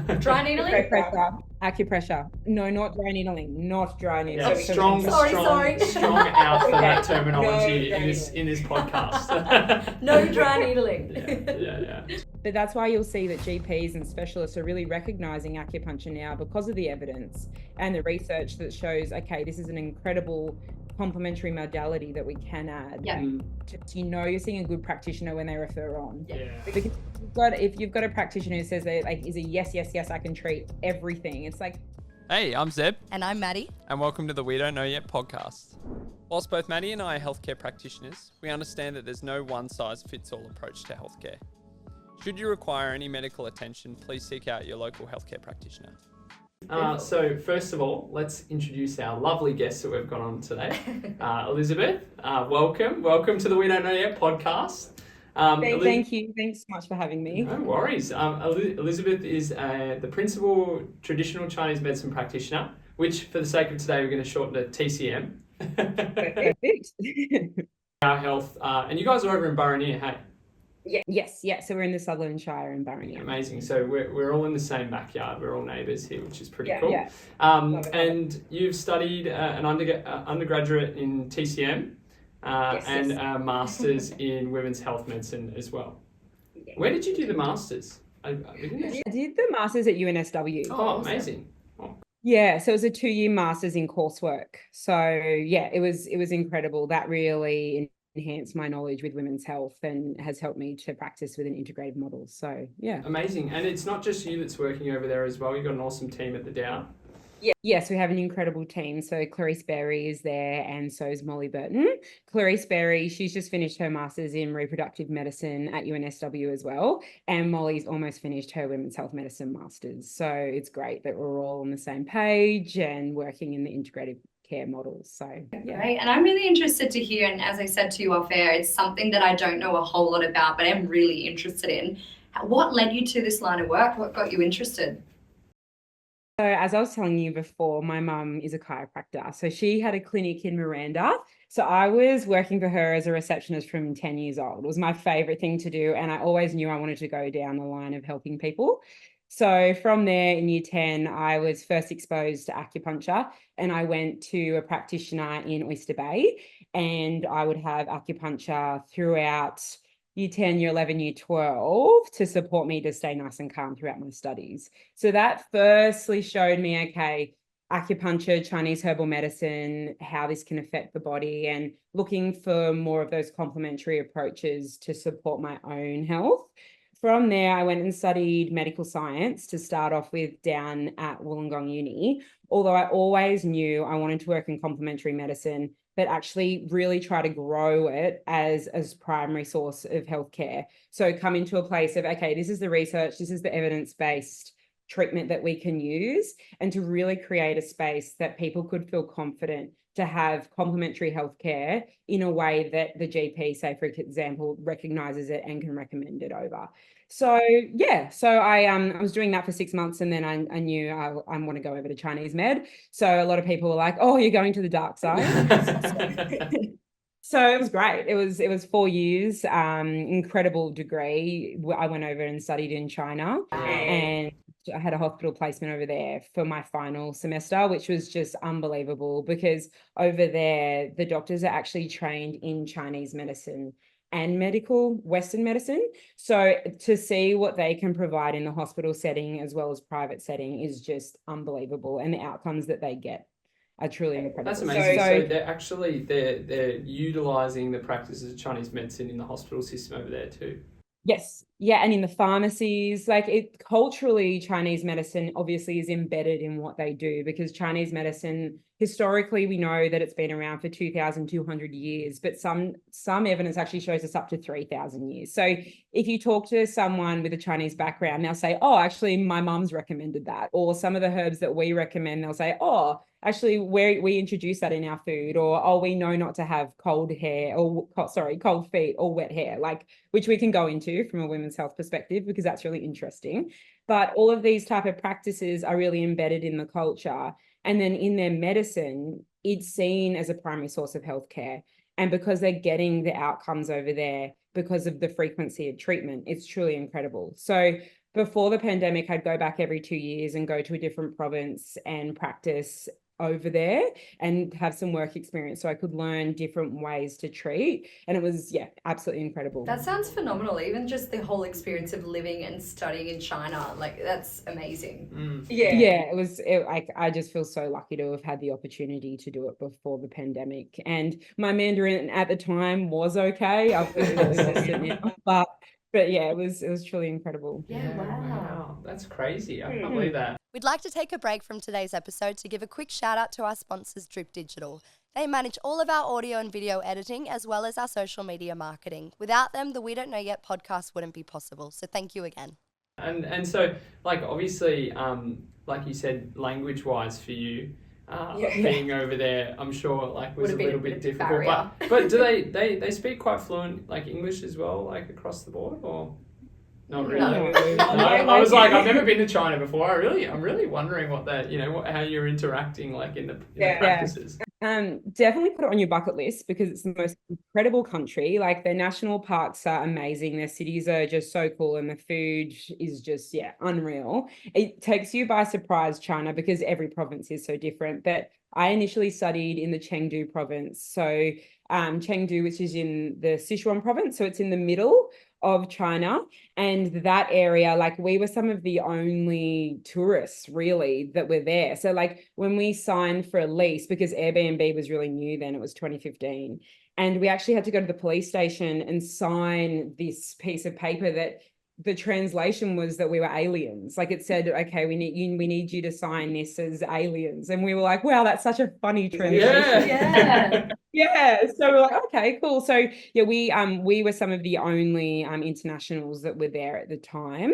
Dry needling? Acupressure. Acupressure. No, not dry needling. Not dry needling. Yeah, Oh, strong, sorry, strong, sorry. strong out for that Okay. terminology No in this dry in this podcast. No dry needling. Yeah. But that's why you'll see that GPs and specialists are really recognizing acupuncture now because of the evidence and the research that shows, okay, this is an incredible complementary modality that we can add. Yeah. You're seeing a good practitioner when they refer on. Yeah. Because if you've got a practitioner who says they like is a yes, I can treat everything. It's like, Hey, I'm Zeb, And I'm Maddie. and welcome to the We Don't Know Yet podcast. Whilst both Maddie and I are healthcare practitioners, we understand that there's no one-size-fits-all approach to healthcare. Should you require any medical attention, please seek out your local healthcare practitioner. So first of all, let's introduce our lovely guests that we've got on today. Elizabeth, welcome to the We Don't Know Yet podcast. thank you. Thanks so much for having me. No worries. Elizabeth is the principal traditional Chinese medicine practitioner, which for the sake of today, we're going to shorten to TCM. Perfect. Our health, and you guys are over in Burraneer, hey? Yes. So we're in the Sutherland Shire in Burraneer. Amazing. So we're all in the same backyard. We're all neighbours here, which is pretty cool. Yeah. And you've studied an undergraduate in TCM and a master's in women's health medicine as well. Yeah. Where did you do the master's? I did the master's at UNSW. Oh, amazing. Yeah, so it was a 2-year master's in coursework. So yeah, it was incredible. That really enhanced my knowledge with women's health and has helped me to practice with an integrative model. So yeah. Amazing. And it's not just you that's working over there as well. You've got an awesome team at the Dow. Yes, we have an incredible team. So Clarice Berry is there, and so is Molly Burton. Clarice Berry, she's just finished her master's in reproductive medicine at UNSW as well. And Molly's almost finished her women's health medicine master's. So it's great that we're all on the same page and working in the integrative care models. So yeah. Great. And I'm really interested to hear, and as I said to you off air, it's something that I don't know a whole lot about, but I'm really interested in. What led you to this line of work? What got you interested? So as I was telling you before, my mum is a chiropractor. So she had a clinic in Miranda. So I was working for her as a receptionist from 10 years old. It was my favorite thing to do. And I always knew I wanted to go down the line of helping people. So from there in year 10, I was first exposed to acupuncture, and I went to a practitioner in Oyster Bay, and I would have acupuncture throughout year 10, year 11, year 12 to support me to stay nice and calm throughout my studies. So that firstly showed me, okay, acupuncture, Chinese herbal medicine, how this can affect the body, and looking for more of those complementary approaches to support my own health. From there, I went and studied medical science to start off with down at Wollongong Uni, although I always knew I wanted to work in complementary medicine, but actually really try to grow it as primary source of healthcare. So come into a place of, okay, this is the research, this is the evidence-based treatment that we can use, and to really create a space that people could feel confident to have complementary healthcare in a way that the GP, say for example, recognizes it and can recommend it over. So yeah, so I was doing that for 6 months, and then I knew I want to go over to Chinese med. So a lot of people were like, "Oh, you're going to the dark side." So it was great. It was 4 years, incredible degree. I went over and studied in China, and I had a hospital placement over there for my final semester, which was just unbelievable because over there, the doctors are actually trained in Chinese medicine and Western medicine. So to see what they can provide in the hospital setting as well as private setting is just unbelievable. And the outcomes that they get are truly incredible. That's amazing. So they're utilising the practices of Chinese medicine in the hospital system over there too. Yes. Yeah. And in the pharmacies, like it culturally, Chinese medicine obviously is embedded in what they do, because Chinese medicine, historically, we know that it's been around for 2,200 years, but some evidence actually shows us up to 3,000 years. So if you talk to someone with a Chinese background, they'll say, oh, actually, my mum's recommended that. Or some of the herbs that we recommend, they'll say, oh, actually, we introduce that in our food, or oh, we know not to have cold feet or wet hair, like, which we can go into from a women's health perspective, because that's really interesting. But all of these type of practices are really embedded in the culture. And then in their medicine, it's seen as a primary source of healthcare. And because they're getting the outcomes over there because of the frequency of treatment, it's truly incredible. So before the pandemic, I'd go back every 2 years and go to a different province and practice over there and have some work experience so I could learn different ways to treat. And it was, yeah, absolutely incredible. That sounds phenomenal. Even just the whole experience of living and studying in China, like that's amazing. Yeah, like I just feel so lucky to have had the opportunity to do it before the pandemic. And my Mandarin at the time was okay. I've really lost it now. But yeah, it was truly incredible. Yeah, wow. That's crazy. I can't believe that. We'd like to take a break from today's episode to give a quick shout out to our sponsors, Drip Digital. They manage all of our audio and video editing as well as our social media marketing. Without them, the We Don't Know Yet podcast wouldn't be possible. So thank you again. And so, like, obviously, like you said, language-wise for you, being over there, I'm sure, like, was a little bit difficult. But do they speak quite fluent, like, English as well, like, across the board, or not really? No. I was like, I've never been to China before. I'm really wondering what that, how you're interacting, like, in the practices. Definitely put it on your bucket list because it's the most incredible country. Like their national parks are amazing. Their cities are just so cool and the food is just, unreal. It takes you by surprise, China, because every province is so different. But I initially studied in the Chengdu province. So Chengdu, which is in the Sichuan province. So it's in the middle of China, and that area, like we were some of the only tourists really that were there. So like when we signed for a lease, because Airbnb was really new then, it was 2015, and we actually had to go to the police station and sign this piece of paper that the translation was that we were aliens. Like it said, okay, we need you to sign this as aliens. And we were like, wow, that's such a funny translation. Yeah. So we're like, okay, cool. So yeah, we were some of the only internationals that were there at the time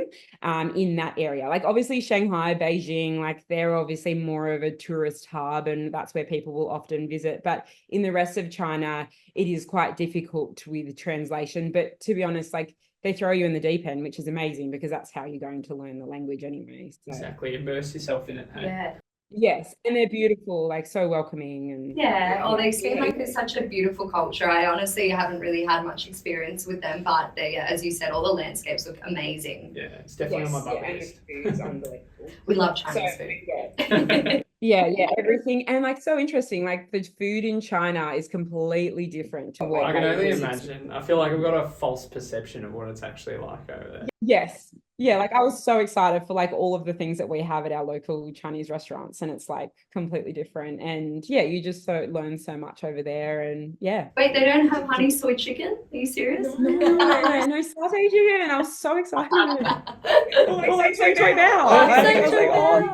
in that area. Like obviously Shanghai, Beijing, like they're obviously more of a tourist hub and that's where people will often visit. But in the rest of China, it is quite difficult with translation. But to be honest, like they throw you in the deep end, which is amazing because that's how you're going to learn the language anyway. So. Exactly. Immerse yourself in it. Hey? Yeah. Yes, and they're beautiful, like so welcoming and they seem like there's such a beautiful culture. I honestly haven't really had much experience with them, but they, as you said, all the landscapes look amazing. Yeah, it's definitely on my bucket list. It's unbelievable. We love Chinese food. Yeah, everything, and like so interesting. Like the food in China is completely different to what I can only imagine. I feel like I've got a false perception of what it's actually like over there. Yes. Yeah, like I was so excited for like all of the things that we have at our local Chinese restaurants, and it's like completely different. And yeah, you just learn so much over there. And yeah. Wait, they don't have honey soy chicken? Are you serious? No satay chicken. I was so excited.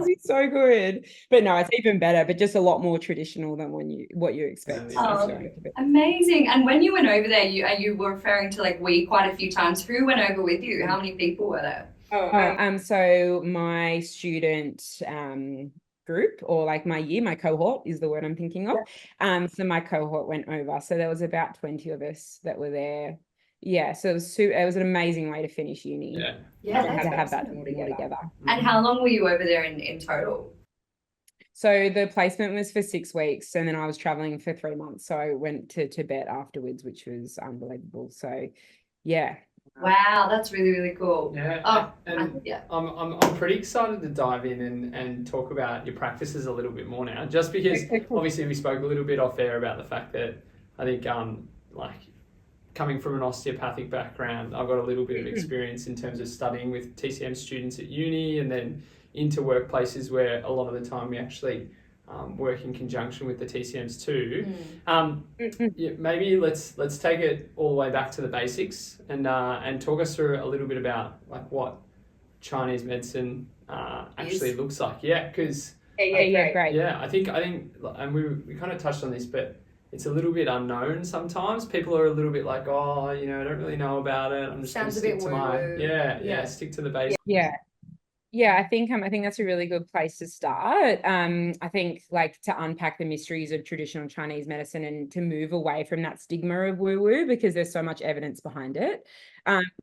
It's so good. But no, it's even better, but just a lot more traditional than what you expect. Amazing. And when you went over there, you were referring to like we quite a few times. Who went over with you? How many people were there? So my student group, or like my cohort is the word I'm thinking of. So my cohort went over. So there was about 20 of us that were there. Yeah, so it was an amazing way to finish uni. Yeah, to have that all together. And how long were you over there in total? So the placement was for 6 weeks, and then I was traveling for 3 months. So I went to Tibet afterwards, which was unbelievable. So yeah. Wow, that's really, really cool. Yeah. I'm pretty excited to dive in and talk about your practices a little bit more now, just because obviously we spoke a little bit off air about the fact that I think like coming from an osteopathic background, I've got a little bit of experience in terms of studying with TCM students at uni and then into workplaces where a lot of the time we actually work in conjunction with the TCMs too. Maybe let's take it all the way back to the basics and talk us through a little bit about like what Chinese medicine actually looks like. Yeah, because great. Yeah, I think, and we kind of touched on this, but it's a little bit unknown sometimes. People are a little bit like, I don't really know about it. I'm just going to stick to my stick to the basics. Yeah, I think that's a really good place to start. I think like to unpack the mysteries of traditional Chinese medicine and to move away from that stigma of woo-woo, because there's so much evidence behind it.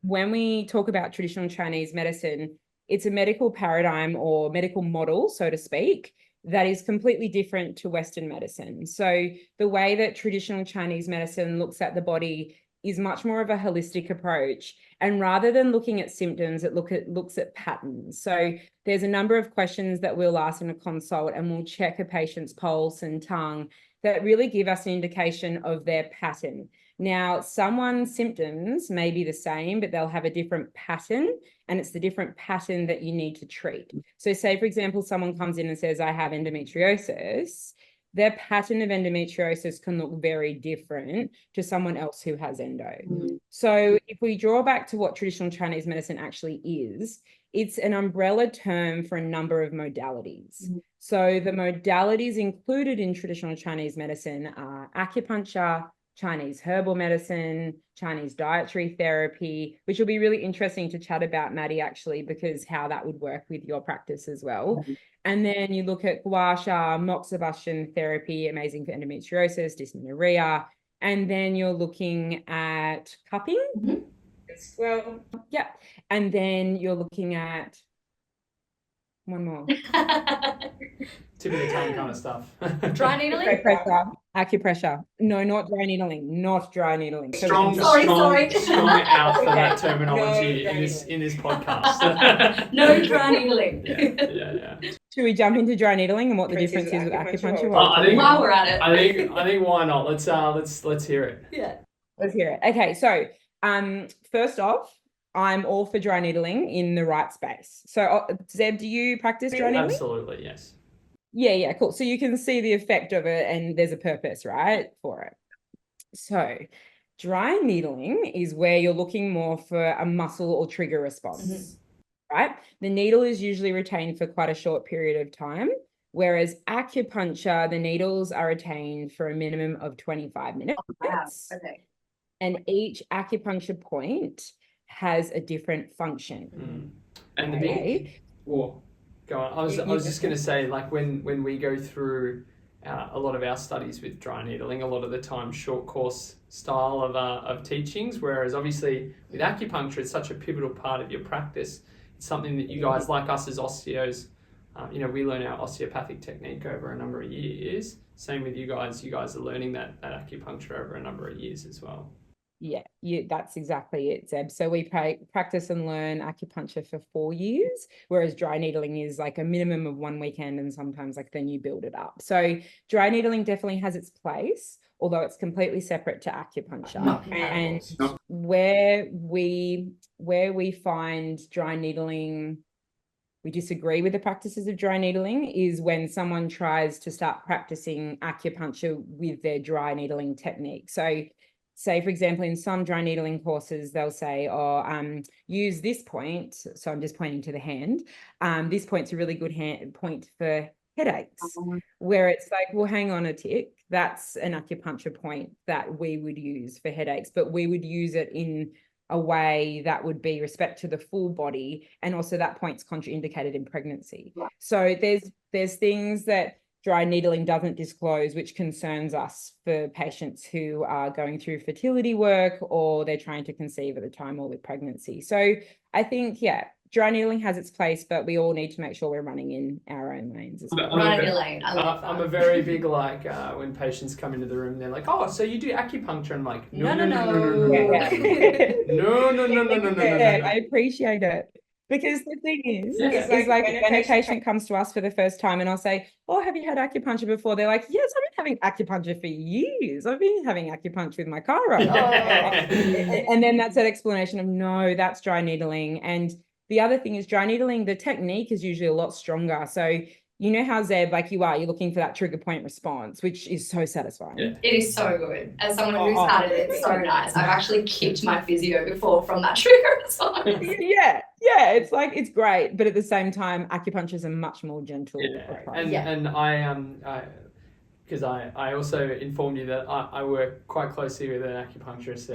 When we talk about traditional Chinese medicine, it's a medical paradigm or medical model, so to speak, that is completely different to Western medicine. So the way that traditional Chinese medicine looks at the body is much more of a holistic approach. And rather than looking at symptoms, it looks at patterns. So there's a number of questions that we'll ask in a consult, and we'll check a patient's pulse and tongue that really give us an indication of their pattern. Now, someone's symptoms may be the same, but they'll have a different pattern, and it's the different pattern that you need to treat. So say, for example, someone comes in and says, I have endometriosis. Their pattern of endometriosis can look very different to someone else who has endo. So if we draw back to what traditional Chinese medicine actually is, it's an umbrella term for a number of modalities. So the modalities included in traditional Chinese medicine are acupuncture, Chinese herbal medicine, Chinese dietary therapy, which will be really interesting to chat about, Maddie, actually, because how that would work with your practice as well. And then you look at gua sha, moxibustion therapy, amazing for endometriosis, dysmenorrhea. And then you're looking at cupping as well. Yeah. And then you're looking at one more. Tip of the tongue kind of stuff. Dry needling? Acupressure. No, not dry needling. Not dry needling. Strong out for that terminology in this podcast. No dry needling. Yeah. Should we jump into dry needling and what the difference is with acupuncture? I think while we're at it. I think why not? Let's hear it. Yeah. Let's hear it. Okay, so first off, I'm all for dry needling in the right space. So Zeb, do you practice dry needling? Absolutely, yes. Yeah, cool. So you can see the effect of it, and there's a purpose, right, for it. So dry needling is where you're looking more for a muscle or trigger response, right? The needle is usually retained for quite a short period of time, whereas acupuncture, the needles are retained for a minimum of 25 minutes. Wow. Okay. And each acupuncture point has a different function. And the big... Well, go on. I was just going to say, like, when we go through a lot of our studies with dry needling, a lot of the time short course style of teachings, whereas obviously with acupuncture, it's such a pivotal part of your practice. It's something that you guys, like us as osteos, we learn our osteopathic technique over a number of years. Same with you guys. You guys are learning that acupuncture over a number of years as well. Yeah, that's exactly it, Zeb. So we practice and learn acupuncture for 4 years, whereas dry needling is like a minimum of 1 weekend, and sometimes like then you build it up. So dry needling definitely has its place, although it's completely separate to acupuncture. And where we find dry needling, we disagree with the practices of dry needling, is when someone tries to start practicing acupuncture with their dry needling technique. So say, for example, in some dry needling courses, they'll say, use this point. So I'm just pointing to the hand. This point's a really good point for headaches, where it's like, well, hang on a tick. That's an acupuncture point that we would use for headaches, but we would use it in a way that would be respect to the full body. And also that point's contraindicated in pregnancy. So there's things that dry needling doesn't disclose, which concerns us for patients who are going through fertility work or they're trying to conceive at the time or with pregnancy. So I think, dry needling has its place, but we all need to make sure we're running in our own lanes as well. Run in your lane. I love that. I'm a very big, when patients come into the room, they're like, oh, so you do acupuncture? I'm like, no. I appreciate it. Because the thing is like when a patient comes to us for the first time and I'll say, oh, have you had acupuncture before? They're like, yes, I've been having acupuncture for years. I've been having acupuncture with my chiro. And then that's that explanation of, no, that's dry needling. And the other thing is dry needling, the technique is usually a lot stronger. So you know how, Zeb, like you're looking for that trigger point response, which is so satisfying. Yeah. It is so good. As someone who's had it, it's so nice. I've actually kicked my physio before from that trigger response. Yeah, it's like, it's great. But at the same time, acupuncture is a much more gentle approach. And I because I also informed you that I work quite closely with an acupuncturist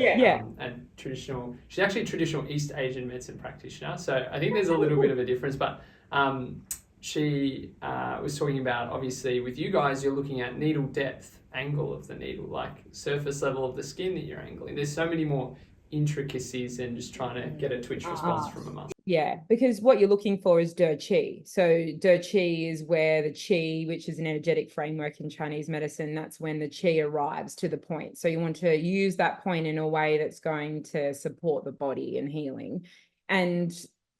and she's actually a traditional East Asian medicine practitioner. So I think there's a little bit of a difference, but she was talking about, obviously, with you guys, you're looking at needle depth, angle of the needle, like surface level of the skin that you're angling. There's so many more intricacies and just trying to get a twitch response from a muscle. Yeah, because what you're looking for is de qi. So de qi is where the qi, which is an energetic framework in Chinese medicine, that's when the qi arrives to the point. So you want to use that point in a way that's going to support the body and healing. And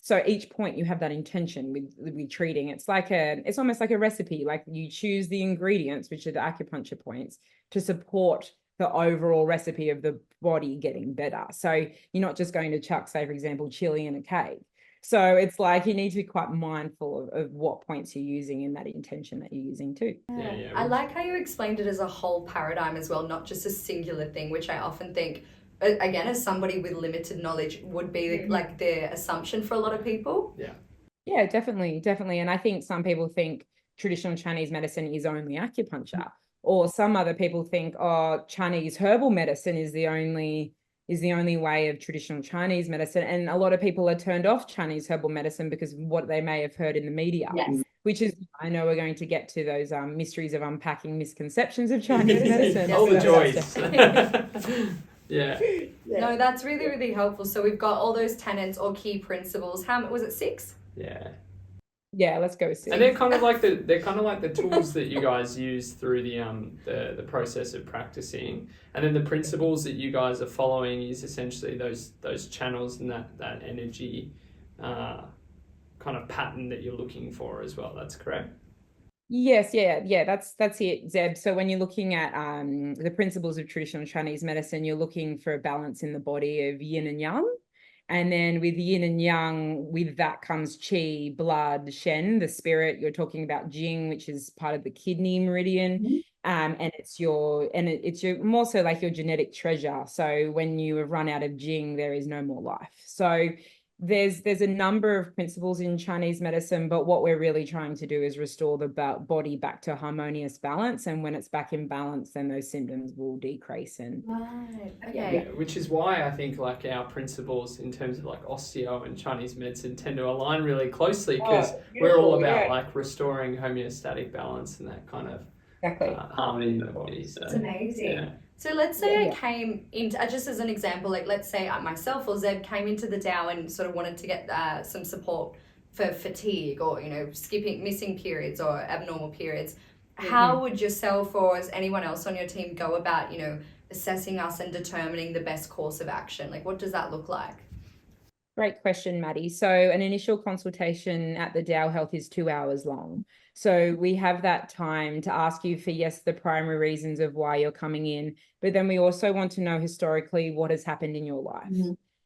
so each point you have that intention with treating. It's almost like a recipe. Like you choose the ingredients, which are the acupuncture points, to support the overall recipe of the body getting better. So you're not just going to chuck, say, for example, chili in a cake. So it's like you need to be quite mindful of what points you're using and that intention that you're using too. Yeah. I like how you explained it as a whole paradigm as well, not just a singular thing, which I often think, again, as somebody with limited knowledge, would be like the assumption for a lot of people. Yeah, definitely. And I think some people think traditional Chinese medicine is only acupuncture, or some other people think, oh, Chinese herbal medicine is the only way of traditional Chinese medicine. And a lot of people are turned off Chinese herbal medicine because of what they may have heard in the media. Yes. Which is, I know we're going to get to those mysteries of unpacking misconceptions of Chinese medicine. All the joys. Yeah. No, that's really, really helpful. So we've got all those tenets or key principles. How was it 6? Yeah, let's go with 6. And they're kind of like the tools that you guys use through the process of practicing, and then the principles that you guys are following is essentially those channels and that energy kind of pattern that you're looking for as well. That's correct. Yes, yeah, that's it, Zeb. So when you're looking at the principles of traditional Chinese medicine, you're looking for a balance in the body of yin and yang. And then with yin and yang, with that comes qi, blood, shen, the spirit. You're talking about jing, which is part of the kidney meridian. And it's your more so like your genetic treasure. So when you have run out of jing, there is no more life. So there's a number of principles in Chinese medicine, but what we're really trying to do is restore the body back to harmonious balance. And when it's back in balance, then those symptoms will decrease. And right, okay. Yeah, which is why I think like our principles in terms of like osteo and Chinese medicine tend to align really closely, because we're all about like restoring homeostatic balance and that kind of harmony in the body. So it's amazing. Yeah. So let's say I came into, just as an example, like let's say myself or Zeb came into the Dao and sort of wanted to get some support for fatigue or, missing periods or abnormal periods. How would yourself or as anyone else on your team go about, assessing us and determining the best course of action? Like what does that look like? Great question, Maddie. So an initial consultation at the Dao Health is 2 hours long. So we have that time to ask you for, yes, the primary reasons of why you're coming in, but then we also want to know historically what has happened in your life.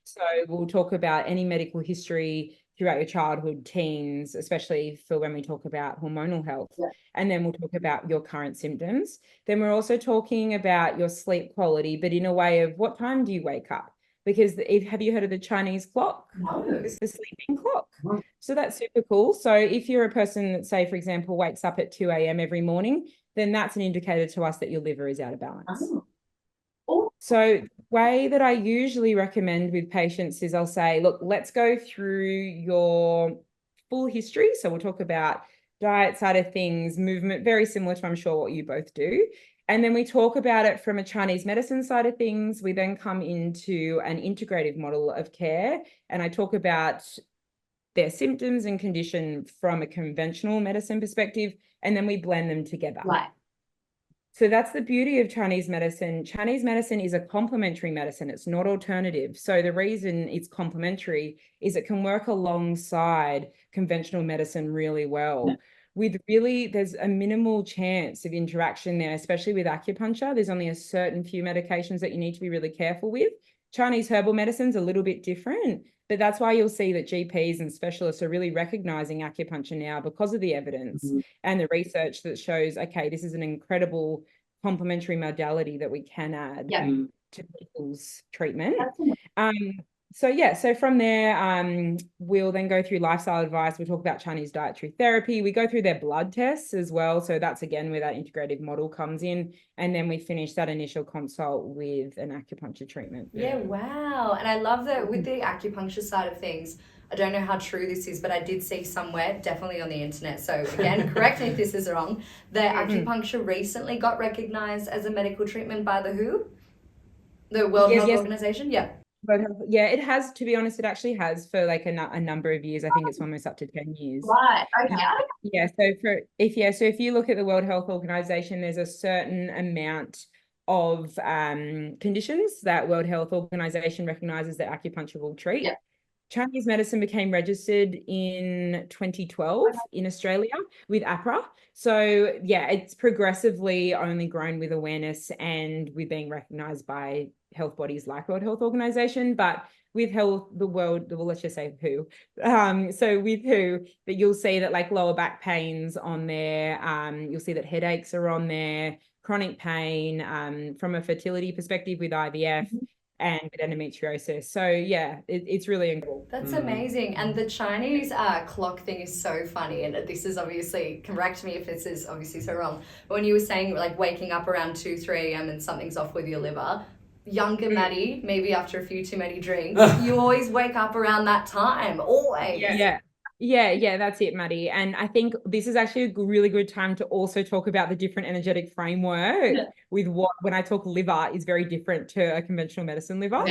So we'll talk about any medical history throughout your childhood, teens, especially for when we talk about hormonal health. And then we'll talk about your current symptoms. Then we're also talking about your sleep quality, but in a way of what time do you wake up? Because have you heard of the Chinese clock? No. It's the sleeping clock. So that's super cool. So if you're a person that, say, for example, wakes up at 2 a.m. every morning, then that's an indicator to us that your liver is out of balance. So the way that I usually recommend with patients is I'll say, look, let's go through your full history. So we'll talk about diet side of things, movement, very similar to, I'm sure, what you both do. And then we talk about it from a Chinese medicine side of things. We then come into an integrative model of care, and I talk about their symptoms and condition from a conventional medicine perspective, and then we blend them together. Right. So that's the beauty of Chinese medicine. Chinese medicine is a complementary medicine. It's not alternative. So the reason it's complementary is it can work alongside conventional medicine really well. There's a minimal chance of interaction there, especially with acupuncture. There's only a certain few medications that you need to be really careful with. Chinese herbal medicine's a little bit different, but that's why you'll see that GPs and specialists are really recognizing acupuncture now because of the evidence and the research that shows, okay, this is an incredible complementary modality that we can add to people's treatment. So from there, we'll then go through lifestyle advice. We'll talk about Chinese dietary therapy. We go through their blood tests as well. So that's, again, where that integrative model comes in. And then we finish that initial consult with an acupuncture treatment. Yeah, wow. And I love that with the acupuncture side of things, I don't know how true this is, but I did see somewhere, definitely on the internet, so again, correct me if this is wrong, that acupuncture recently got recognized as a medical treatment by the WHO? The World Health Organization? Yeah. Yeah, it has, to be honest, it actually has for like a number of years. I think it's almost up to 10 years. Right. Okay. Yeah, so if you look at the World Health Organization, there's a certain amount of conditions that World Health Organization recognizes that acupuncture will treat. Yeah. Chinese medicine became registered in 2012 in Australia with APRA. So yeah, it's progressively only grown with awareness and with being recognized by health bodies like World Health Organization. But with health, well, let's just say WHO. So with WHO, that you'll see that like lower back pains on there. You'll see that headaches are on there, chronic pain, from a fertility perspective with IVF. And with endometriosis. So yeah, it's really incredible. That's amazing. And the Chinese clock thing is so funny. And this is obviously, correct me if this is obviously so wrong, but when you were saying like waking up around 2, 3 a.m. and something's off with your liver, younger Maddie, maybe after a few too many drinks, you always wake up around that time, always. Yeah, that's it, Maddie. And I think this is actually a really good time to also talk about the different energetic framework with when I talk liver is very different to a conventional medicine liver.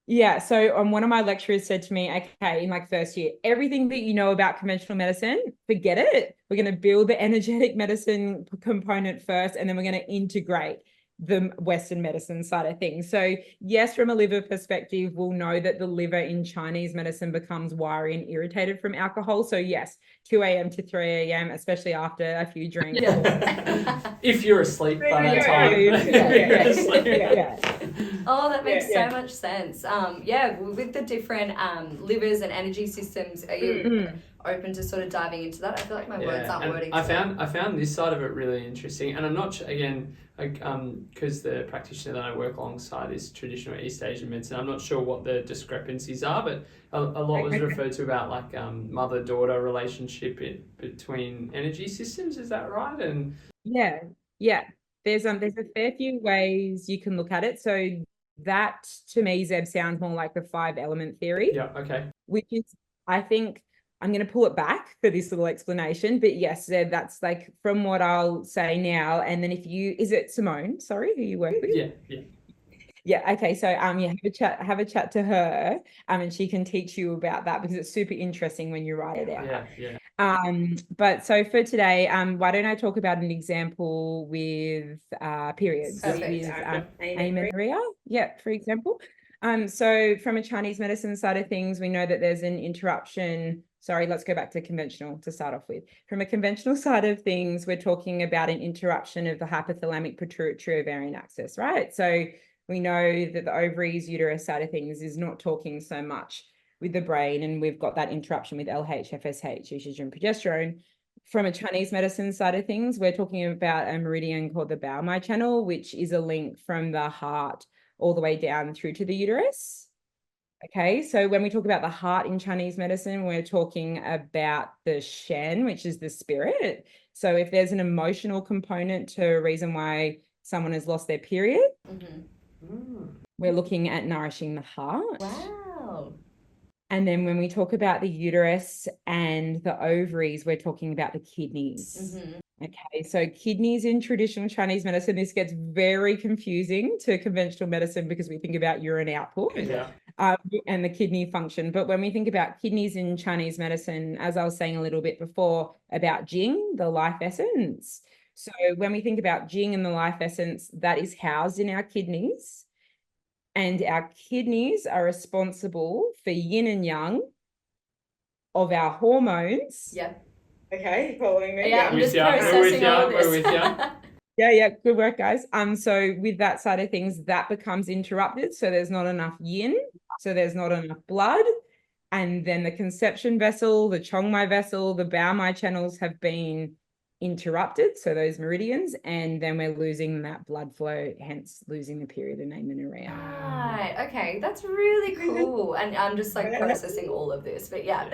Yeah. So one of my lecturers said to me, okay, in like first year, everything that you know about conventional medicine, forget it. We're going to build the energetic medicine component first, and then we're going to integrate the Western medicine side of things. So yes, from a liver perspective, we'll know that the liver in Chinese medicine becomes wiry and irritated from alcohol. So yes, 2 a.m. to 3 a.m., especially after a few drinks. If you're asleep by that time. Oh, that makes so much sense. With the different livers and energy systems, are you open to sort of diving into that? I feel like my words aren't wording. I found this side of it really interesting, and I'm not again, because the practitioner that I work alongside is traditional East Asian medicine. I'm not sure what the discrepancies are, but a lot was referred to about like mother-daughter relationship between energy systems. Is that right? And there's a fair few ways you can look at it. So that to me, Zeb, sounds more like the 5 element theory. Yeah. Okay. Which is, I think, I'm going to pull it back for this little explanation, but yes, Zeb, that's like from what I'll say now. And then is it Simone? Sorry, who you work with? Yeah. Okay. So have a chat to her, and she can teach you about that because it's super interesting when you write it out. But so for today, why don't I talk about an example with periods with amenorrhea? Yeah, for example. So from a Chinese medicine side of things, we know that there's an interruption. Sorry, let's go back to conventional to start off with. From a conventional side of things, we're talking about an interruption of the hypothalamic pituitary ovarian axis, right? So we know that the ovaries, uterus side of things is not talking so much with the brain, and we've got that interruption with LH, FSH, estrogen, progesterone. From a Chinese medicine side of things, we're talking about a meridian called the Baomai channel, which is a link from the heart all the way down through to the uterus. Okay, so when we talk about the heart in Chinese medicine, we're talking about the Shen, which is the spirit. So if there's an emotional component to a reason why someone has lost their period, we're looking at nourishing the heart. Wow. And then when we talk about the uterus and the ovaries, we're talking about the kidneys. Okay, so kidneys in traditional Chinese medicine, this gets very confusing to conventional medicine because we think about urine output and the kidney function. But when we think about kidneys in Chinese medicine, as I was saying a little bit before about Jing, the life essence. So when we think about Jing and the life essence, that is housed in our kidneys. And our kidneys are responsible for yin and yang of our hormones. Yeah. Okay, following me? Yeah, I'm just processing all of this. We're with you. Yeah, good work, guys. So with that side of things, that becomes interrupted. So there's not enough yin, so there's not enough blood. And then the conception vessel, the Chongmai vessel, the Baomai channels have been interrupted, so those meridians, and then we're losing that blood flow, hence losing the period and amenorrhea. Right, okay, that's really cool. And I'm just like processing all of this, but yeah.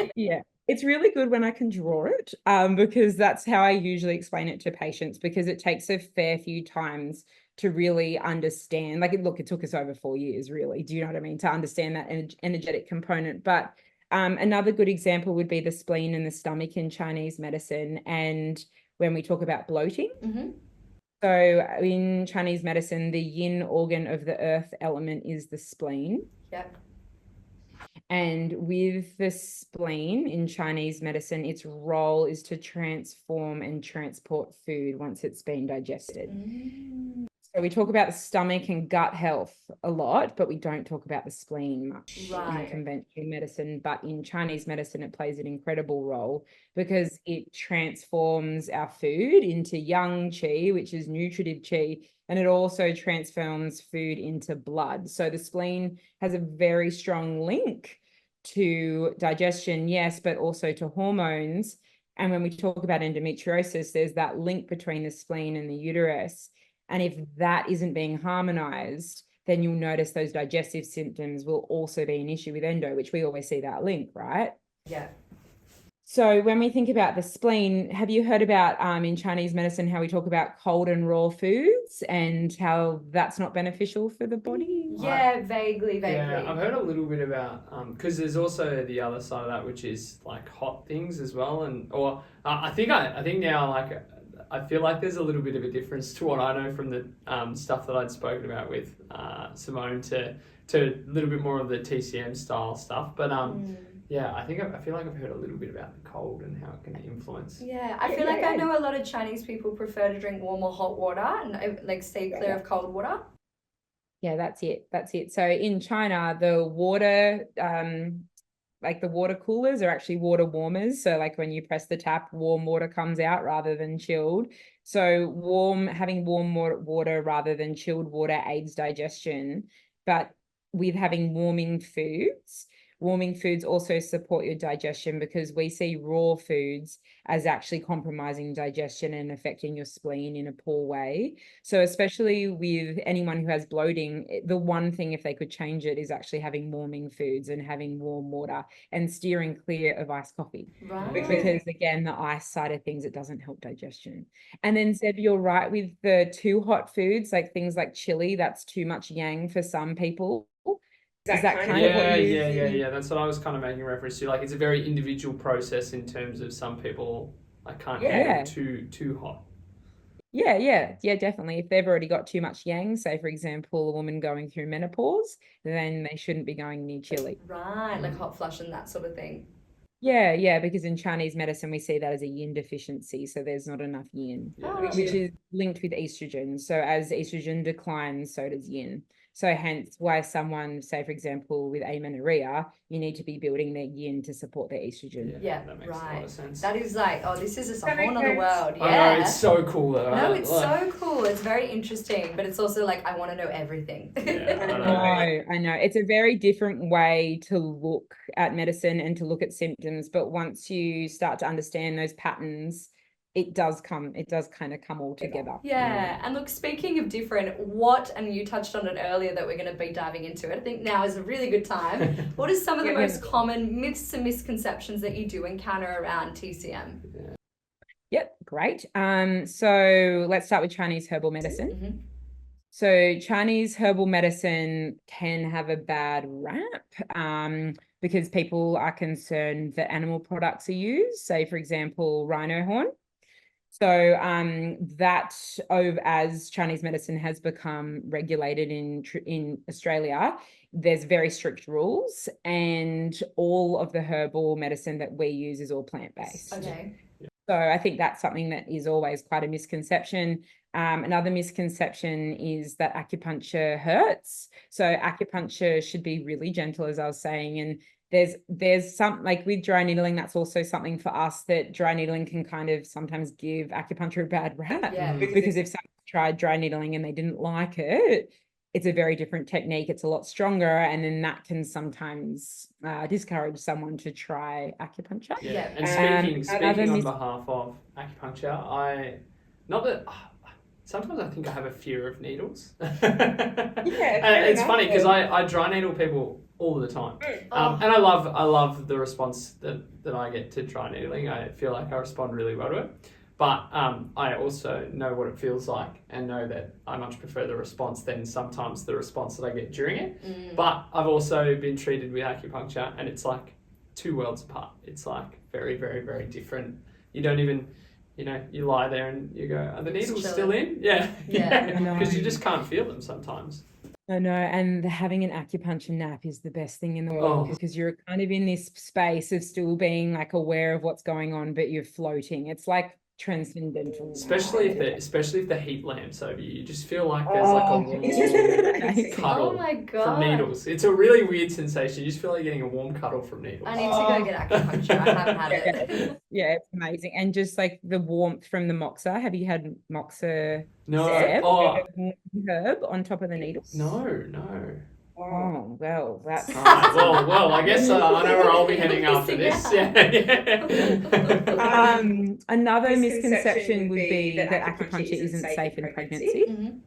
It's really good when I can draw it, because that's how I usually explain it to patients, because it takes a fair few times to really understand. Like, look, it took us over 4 years, really. Do you know what I mean? To understand that energetic component. But another good example would be the spleen and the stomach in Chinese medicine. And when we talk about bloating. So in Chinese medicine, the yin organ of the earth element is the spleen. Yep. And with the spleen in Chinese medicine, its role is to transform and transport food once it's been digested. So we talk about the stomach and gut health a lot, but we don't talk about the spleen much in conventional medicine. But in Chinese medicine, it plays an incredible role because it transforms our food into yang qi, which is nutritive qi, and it also transforms food into blood. So the spleen has a very strong link to digestion, yes, but also to hormones. And when we talk about endometriosis, there's that link between the spleen and the uterus. And if that isn't being harmonized, then you'll notice those digestive symptoms will also be an issue with endo, which we always see that link, right? Yeah. So when we think about the spleen, have you heard about in Chinese medicine how we talk about cold and raw foods and how that's not beneficial for the body? Yeah, vaguely. Yeah, I've heard a little bit about because there's also the other side of that, which is like hot things as well, I think now like I feel like there's a little bit of a difference to what I know from the stuff that I'd spoken about with Simone to a little bit more of the TCM style stuff, but yeah, I feel like I've heard a little bit about the cold and how it can influence. Yeah, I feel like I know a lot of Chinese people prefer to drink warm or hot water and like stay clear of cold water. Yeah, that's it. So in China, the water, like the water coolers are actually water warmers. So like when you press the tap, warm water comes out rather than chilled. So having warm water rather than chilled water aids digestion. But with having warming foods also support your digestion because we see raw foods as actually compromising digestion and affecting your spleen in a poor way. So especially with anyone who has bloating, the one thing if they could change it is actually having warming foods and having warm water and steering clear of iced coffee. Right. Because again, the ice side of things, it doesn't help digestion. And then Zeb, you're right with the too hot foods, like things like chili, that's too much yang for some people. Is that kind of what you... Yeah. That's what I was kind of making reference to. Like, it's a very individual process in terms of some people can't handle too hot. Yeah, definitely. If they've already got too much yang, say for example, a woman going through menopause, then they shouldn't be going near chili. Right, like hot flush and that sort of thing. Yeah, because in Chinese medicine, we see that as a yin deficiency. So there's not enough yin, which is linked with estrogen. So as estrogen declines, so does yin. So hence why someone, say for example, with amenorrhea, you need to be building their yin to support their estrogen. Yeah, that makes a lot of sense. That is like, this is just a whole other world. Yeah. I know, it's so cool though. No, it's so cool. It's very interesting, but it's also like, I want to know everything. Yeah, I know. It's a very different way to look at medicine and to look at symptoms. But once you start to understand those patterns, it does kind of come all together. Yeah. And look, speaking of different, and you touched on it earlier that we're going to be diving into it. I think now is a really good time. What are some of the most common myths and misconceptions that you do encounter around TCM? Yep, great. So let's start with Chinese herbal medicine. Mm-hmm. So Chinese herbal medicine can have a bad rap because people are concerned that animal products are used, say for example, rhino horn. So as Chinese medicine has become regulated in Australia, there's very strict rules, and all of the herbal medicine that we use is all plant-based. Okay. So I think that's something that is always quite a misconception. Another misconception is that acupuncture hurts. So acupuncture should be really gentle, as I was saying, and there's some, like with dry needling, that's also something for us, that dry needling can kind of sometimes give acupuncture a bad rap. Yeah. Because if someone tried dry needling and they didn't like it, it's a very different technique. It's a lot stronger, and then that can sometimes discourage someone to try acupuncture. Yeah, and speaking on behalf of acupuncture, sometimes I think I have a fear of needles. It's funny because I dry needle people all the time, and I love the response that I get to dry needling. I feel like I respond really well to it. But I also know what it feels like and know that I much prefer the response than sometimes the response that I get during it. But I've also been treated with acupuncture, and it's like two worlds apart. It's like very, very, very different. You don't even, you lie there and you go, are the needles still in? Yeah. Because you just can't feel them sometimes. I know, and having an acupuncture nap is the best thing in the world because you're kind of in this space of still being like aware of what's going on, but you're floating. It's like transcendental. Especially if the heat lamps over you, you just feel like there's like a warm Oh cuddle my from God. needles. It's a really weird sensation. You just feel like getting a warm cuddle from needles. I need to go get acupuncture. I haven't had it. Yeah, it's amazing. And just like the warmth from the moxa. Have you had moxa? No. Zeb? Oh, Herb on top of the needles? no. Oh, well, that's Right, well, I guess I know where I'll be heading after this. Yeah. Another misconception would be that acupuncture isn't safe in pregnancy. Mhm.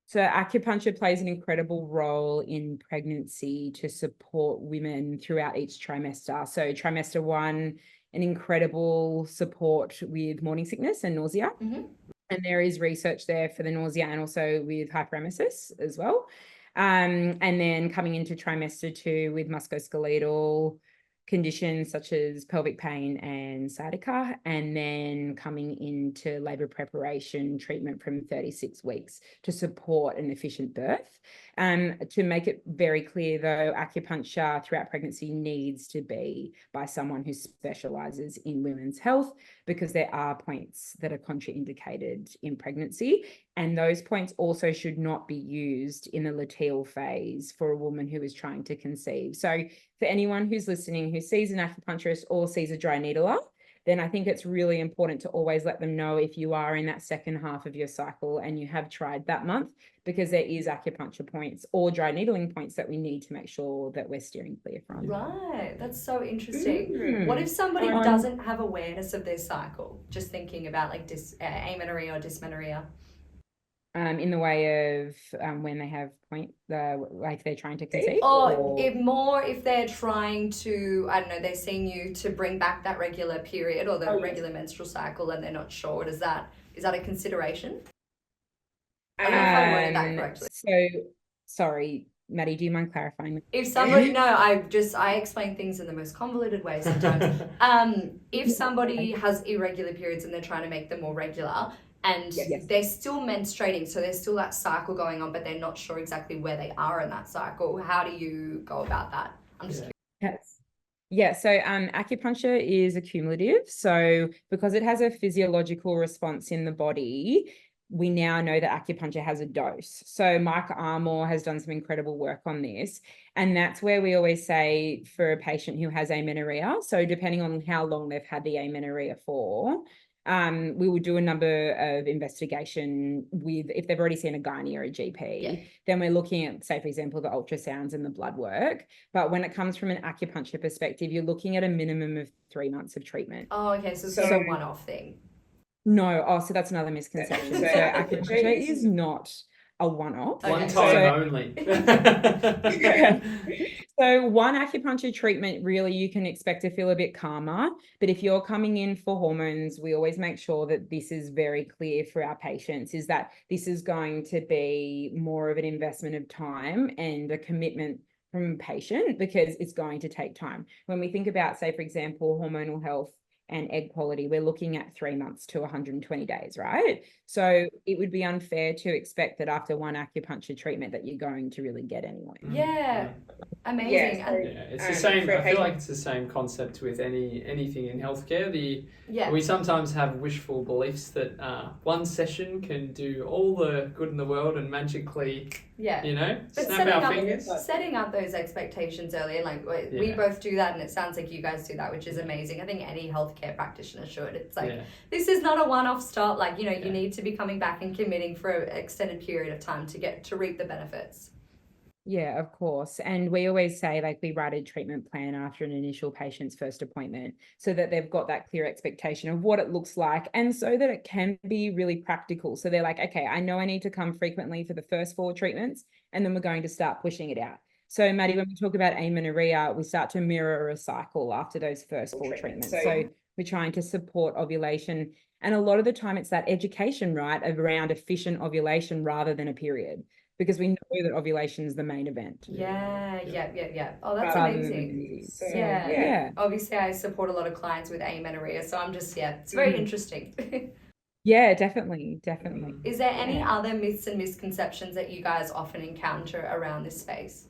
So acupuncture plays an incredible role in pregnancy to support women throughout each trimester. So trimester 1, an incredible support with morning sickness and nausea. Mhm. And there is research there for the nausea and also with hyperemesis as well. And then coming into trimester 2 with musculoskeletal conditions such as pelvic pain and sciatica, and then coming into labor preparation treatment from 36 weeks to support an efficient birth. To make it very clear though, acupuncture throughout pregnancy needs to be by someone who specializes in women's health, because there are points that are contraindicated in pregnancy. And those points also should not be used in the luteal phase for a woman who is trying to conceive. So for anyone who's listening who sees an acupuncturist or sees a dry needler, then I think it's really important to always let them know if you are in that second half of your cycle and you have tried that month, because there is acupuncture points or dry needling points that we need to make sure that we're steering clear from. Right, that's so interesting. What if somebody doesn't have awareness of their cycle? Just thinking about like amenorrhea or dysmenorrhea. In the way of when they have like they're trying to conceive? Or if they're trying to, I don't know, they're seeing you to bring back that regular period or the regular menstrual cycle and they're not sure. Is that a consideration? I don't know if I worded that correctly. So, sorry, Maddie, do you mind clarifying? If somebody, no, I explain things in the most convoluted way sometimes. If somebody has irregular periods and they're trying to make them more regular, and they're still menstruating, so there's still that cycle going on, but they're not sure exactly where they are in that cycle. How do you go about that? I'm just curious. Yeah, so acupuncture is accumulative. So because it has a physiological response in the body, we now know that acupuncture has a dose. So Mike Armour has done some incredible work on this. And that's where we always say for a patient who has amenorrhea, so depending on how long they've had the amenorrhea for, we will do a number of investigation with, if they've already seen a gynae or a GP, then we're looking at, say, for example, the ultrasounds and the blood work. But when it comes from an acupuncture perspective, you're looking at a minimum of 3 months of treatment. Oh, okay. So it's a one-off thing. No. So that's another misconception. So acupuncture is not a one-off. One time only. So one acupuncture treatment, really, you can expect to feel a bit calmer. But if you're coming in for hormones, we always make sure that this is very clear for our patients, is that this is going to be more of an investment of time and a commitment from a patient, because it's going to take time. When we think about, say, for example, hormonal health and egg quality, we're looking at 3 months to 120 days, right? So it would be unfair to expect that after one acupuncture treatment that you're going to really get anywhere. Yeah, amazing. Yeah, it's the same. I feel like it's the same concept with anything in healthcare. We sometimes have wishful beliefs that one session can do all the good in the world and magically, snap our fingers. Setting up those expectations early, like we both do that, and it sounds like you guys do that, which is amazing. I think any healthcare practitioner should. It's like, this is not a one-off stop. Like, you need to be coming back and committing for an extended period of time to reap the benefits. Yeah, of course. And we always say, like, we write a treatment plan after an initial patient's first appointment so that they've got that clear expectation of what it looks like, and so that it can be really practical. So they're like, okay, I know I need to come frequently for the first 4 treatments, and then we're going to start pushing it out. So Maddie, when we talk about amenorrhea, we start to mirror a cycle after those first 4 treatments. So we're trying to support ovulation. And a lot of the time it's that education, right, around efficient ovulation rather than a period, because we know that ovulation is the main event. Yeah. Oh, that's amazing. Yeah. Obviously, I support a lot of clients with amenorrhea, so I'm just, it's very interesting. Yeah, definitely. Is there any other myths and misconceptions that you guys often encounter around this space?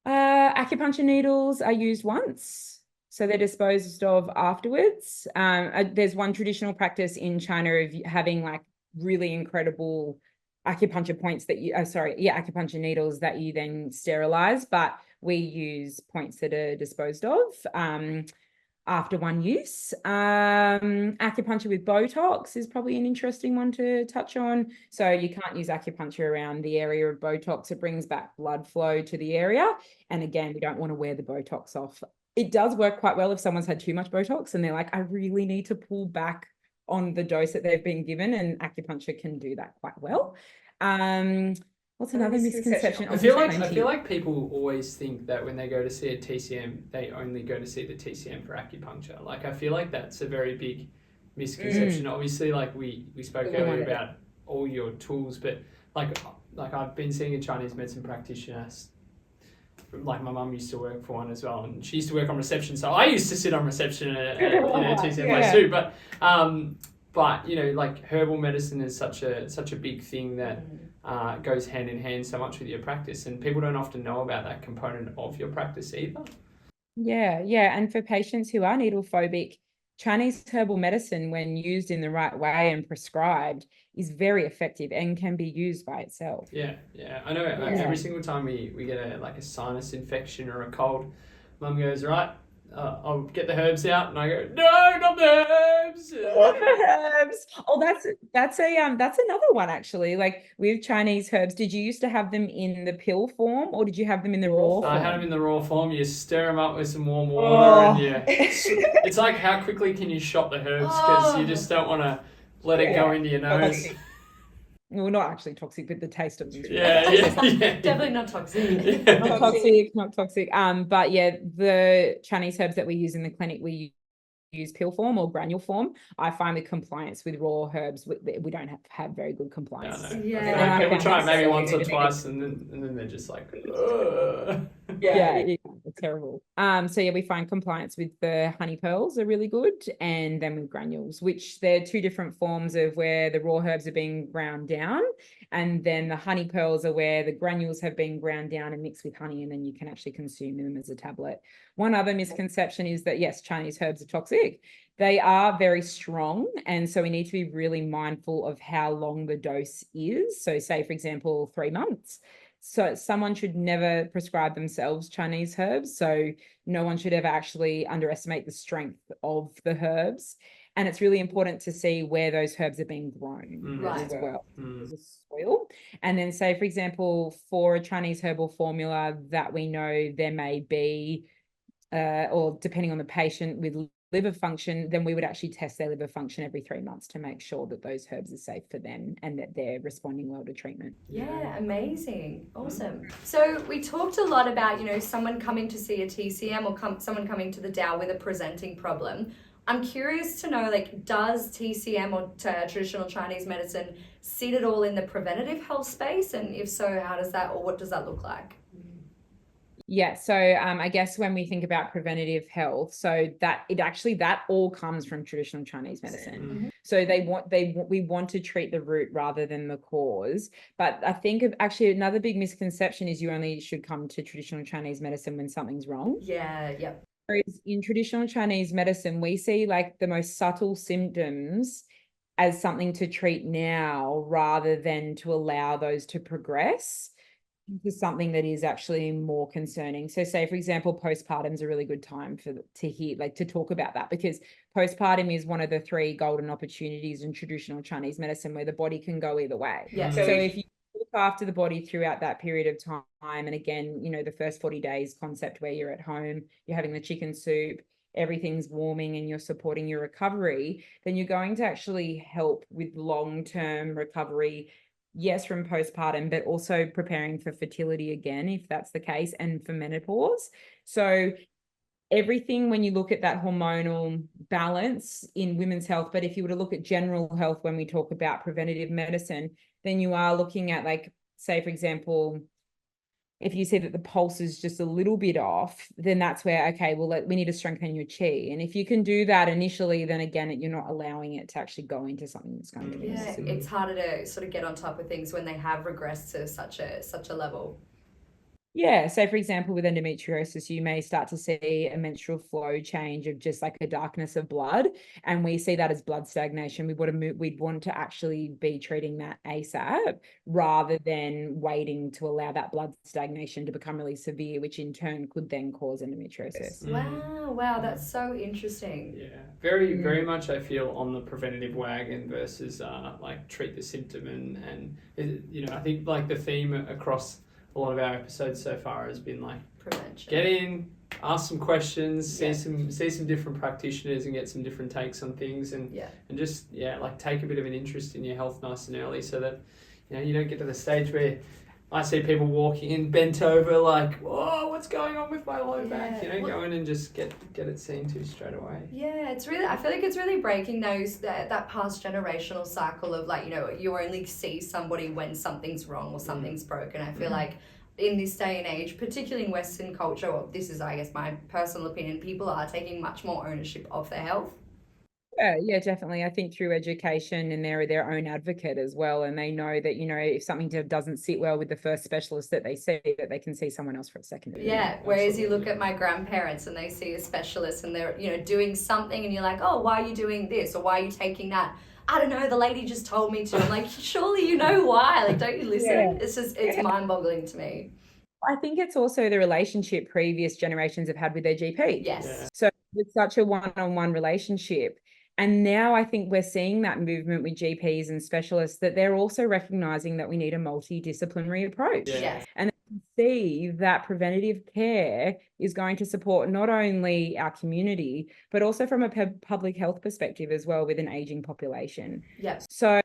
Acupuncture needles are used once, so they're disposed of afterwards. There's one traditional practice in China of having like really incredible acupuncture points that acupuncture needles that you then sterilize, but we use points that are disposed of after one use. Acupuncture with Botox is probably an interesting one to touch on. So you can't use acupuncture around the area of Botox. It brings back blood flow to the area. And again, we don't want to wear the Botox off. It does work quite well if someone's had too much Botox and they're like, I really need to pull back on the dose that they've been given, and acupuncture can do that quite well. What's another misconception? I feel like people always think that when they go to see a TCM, they only go to see the TCM for acupuncture. Like, I feel like that's a very big misconception. Obviously, like we spoke earlier about all your tools, but like I've been seeing a Chinese medicine practitioner. Like my mum used to work for one as well, and she used to work on reception. So I used to sit on reception at a TCM place too. But you know, like herbal medicine is such a big thing that goes hand in hand so much with your practice, and people don't often know about that component of your practice either. Yeah. And for patients who are needle phobic, Chinese herbal medicine, when used in the right way and prescribed, is very effective and can be used by itself. Yeah. I know. Every single time we get a sinus infection or a cold, Mum goes, right, I'll get the herbs out, and I go, no, not the herbs. Not the herbs. Oh, that's another one actually. Like with Chinese herbs, did you used to have them in the pill form, or did you have them in the raw form? I had them in the raw form. You stir them up with some warm water, and it's like, how quickly can you shot the herbs, because you just don't want to let it go into your nose. Well, not actually toxic, but the taste of them. Definitely not toxic. Not toxic. But yeah, the Chinese herbs that we use in the clinic, we use pill form or granule form. I find with compliance with raw herbs, we don't have very good compliance. Yeah. People try it maybe once or twice, and then they're just like, ugh. Yeah, it's terrible. So yeah, we find compliance with the honey pearls are really good, and then with granules, which they're two different forms of where the raw herbs are being ground down, and then the honey pearls are where the granules have been ground down and mixed with honey, and then you can actually consume them as a tablet. One other misconception is that yes, Chinese herbs are toxic. They are very strong, and so we need to be really mindful of how long the dose is. So say, for example, 3 months. So someone should never prescribe themselves Chinese herbs. So no one should ever actually underestimate the strength of the herbs. And it's really important to see where those herbs are being grown as well. The soil. And then say, for example, for a Chinese herbal formula that we know there may be, or depending on the patient with liver function, then we would actually test their liver function every 3 months to make sure that those herbs are safe for them and that they're responding well to treatment. Yeah, amazing. Awesome. So we talked a lot about, someone coming to see a TCM or someone coming to the DAO with a presenting problem. I'm curious to know, does TCM or traditional Chinese medicine sit at all in the preventative health space? And if so, how does that, or what does that look like? Yeah, so I guess when we think about preventative health, so that all comes from traditional Chinese medicine. So we want to treat the root rather than the cause. But I think actually another big misconception is you only should come to traditional Chinese medicine when something's wrong. Yeah. Whereas in traditional Chinese medicine, we see the most subtle symptoms as something to treat now rather than to allow those to progress to something that is actually more concerning. So say, for example, postpartum is a really good time to talk about that, because postpartum is one of the 3 golden opportunities in traditional Chinese medicine where the body can go either way. Yeah. So if you look after the body throughout that period of time, and again, the first 40 days concept where you're at home, you're having the chicken soup, everything's warming and you're supporting your recovery, then you're going to actually help with long-term recovery. Yes, from postpartum, but also preparing for fertility again, if that's the case, and for menopause. So everything, when you look at that hormonal balance in women's health, but if you were to look at general health, when we talk about preventative medicine, then you are looking at say, for example, if you see that the pulse is just a little bit off, then that's where, okay, well, we need to strengthen your chi. And if you can do that initially, then again, you're not allowing it to actually go into something that's going to be It's harder to sort of get on top of things when they have regressed to such a level. Yeah. So for example, with endometriosis, you may start to see a menstrual flow change of just like a darkness of blood. And we see that as blood stagnation. We'd want to actually be treating that ASAP rather than waiting to allow that blood stagnation to become really severe, which in turn could then cause endometriosis. Wow, that's so interesting. Yeah, very much I feel on the preventative wagon versus like treat the symptom and I think like the theme across a lot of our episodes so far has been like prevention. Get in, ask some questions, see some different practitioners and get some different takes on things and just like take a bit of an interest in your health nice and early so that you don't get to the stage where I see people walking in bent over like, whoa, what's going on with my low back? Go in and just get it seen to straight away. Yeah, I feel like it's really breaking that past generational cycle of like, you only see somebody when something's wrong or something's broken. I feel like in this day and age, particularly in Western culture, well, this is, I guess, my personal opinion, people are taking much more ownership of their health. Yeah, definitely. I think through education, and they're their own advocate as well. And they know that, if something doesn't sit well with the first specialist that they see, that they can see someone else for a second. Yeah. Whereas you look at my grandparents and they see a specialist and they're, doing something and you're like, oh, why are you doing this? Or why are you taking that? I don't know. The lady just told me to. I'm like, surely you know why. Like, don't you listen? Yeah. It's mind boggling to me. I think it's also the relationship previous generations have had with their GP. Yes. Yeah. So it's such a one-on-one relationship. And now I think we're seeing that movement with GPs and specialists that they're also recognizing that we need a multidisciplinary approach. Yes. And see that preventative care is going to support not only our community, but also from a public health perspective as well with an aging population. Yes. So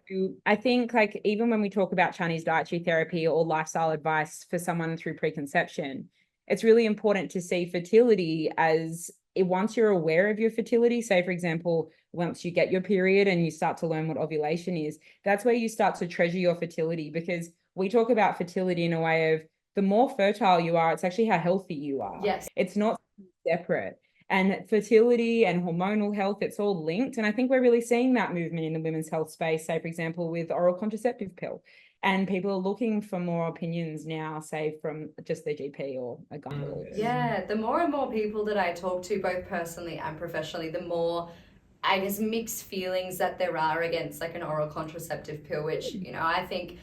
I think like even when we talk about Chinese dietary therapy or lifestyle advice for someone through preconception, it's really important to see fertility as once you're aware of your fertility, say, for example, once you get your period and you start to learn what ovulation is, that's where you start to treasure your fertility, because we talk about fertility in a way of the more fertile you are, it's actually how healthy you are. Yes. It's not separate. And fertility and hormonal health, it's all linked. And I think we're really seeing that movement in the women's health space, say, for example, with oral contraceptive pill. And people are looking for more opinions now, say, from just their GP or a gynecologist. Yeah, the more and more people that I talk to, both personally and professionally, the more, I guess, mixed feelings that there are against like an oral contraceptive pill, which, I think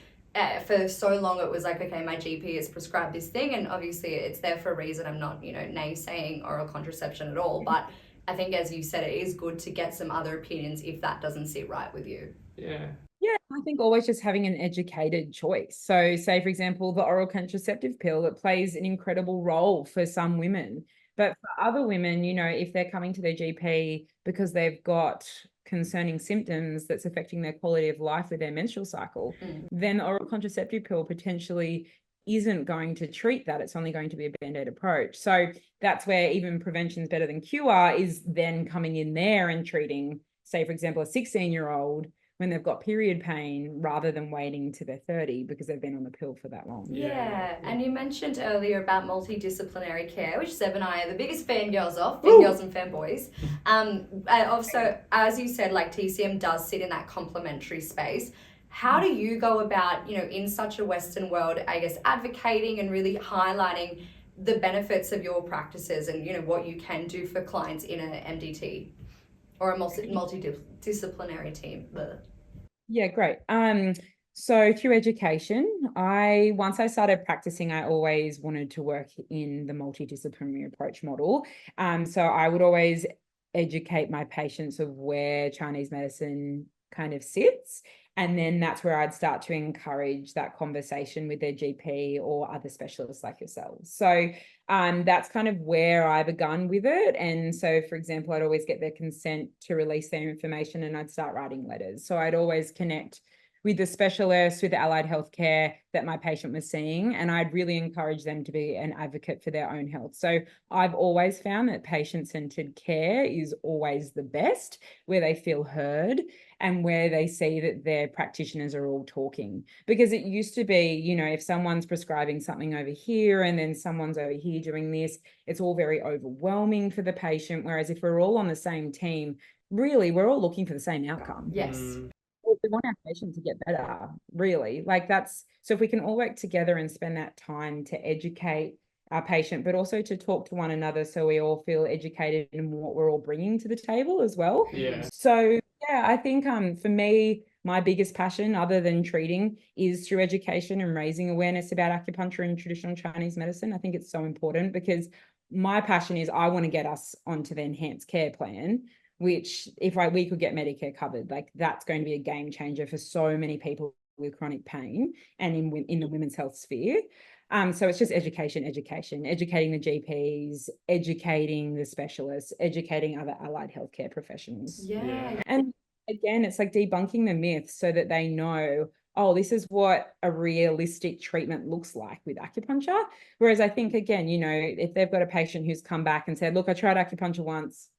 for so long it was like, okay, my GP has prescribed this thing and obviously it's there for a reason. I'm not, naysaying oral contraception at all, but I think, as you said, it is good to get some other opinions if that doesn't sit right with you. Yeah, I think always just having an educated choice. So say, for example, the oral contraceptive pill, it plays an incredible role for some women. But for other women, if they're coming to their GP because they've got concerning symptoms that's affecting their quality of life with their menstrual cycle, then the oral contraceptive pill potentially isn't going to treat that. It's only going to be a Band-Aid approach. So that's where even prevention is better than cure is then coming in there and treating, say, for example, a 16-year-old when they've got period pain rather than waiting to their 30 because they've been on the pill for that long. Yeah. And you mentioned earlier about multidisciplinary care, which Zeb and I are the biggest fangirls of, fangirls and fanboys. Also, as you said, like TCM does sit in that complementary space. How do you go about, in such a Western world, I guess, advocating and really highlighting the benefits of your practices and, what you can do for clients in an MDT? Or a multidisciplinary team. Yeah, great. So through education, once I started practicing, I always wanted to work in the multidisciplinary approach model. So I would always educate my patients of where Chinese medicine kind of sits. And then that's where I'd start to encourage that conversation with their GP or other specialists like yourselves. So that's kind of where I begun with it. And so, for example, I'd always get their consent to release their information and I'd start writing letters. So I'd always connect with the specialists, with the allied healthcare that my patient was seeing. And I'd really encourage them to be an advocate for their own health. So I've always found that patient-centered care is always the best, where they feel heard and where they see that their practitioners are all talking. Because it used to be, you know, if someone's prescribing something over here and then someone's over here doing this, it's all very overwhelming for the patient. Whereas if we're all on the same team, really, we're all looking for the same outcome. Yes. We want our patient to get better, really. Like that's, so if we can all work together and spend that time to educate our patient, but also to talk to one another so we all feel educated in what we're all bringing to the table as well. Yeah. So yeah, I think for me, my biggest passion other than treating is through education and raising awareness about acupuncture and traditional Chinese medicine. I think it's so important because my passion is I want to get us onto the enhanced care plan, which if we could get Medicare covered, like that's going to be a game changer for so many people with chronic pain and in the women's health sphere. So it's just educating the GPs, educating the specialists, educating other allied healthcare professionals. Yeah. And again, it's like debunking the myths so that they know, oh, this is what a realistic treatment looks like with acupuncture. Whereas I think, again, you know, if they've got a patient who's come back and said, look, I tried acupuncture once,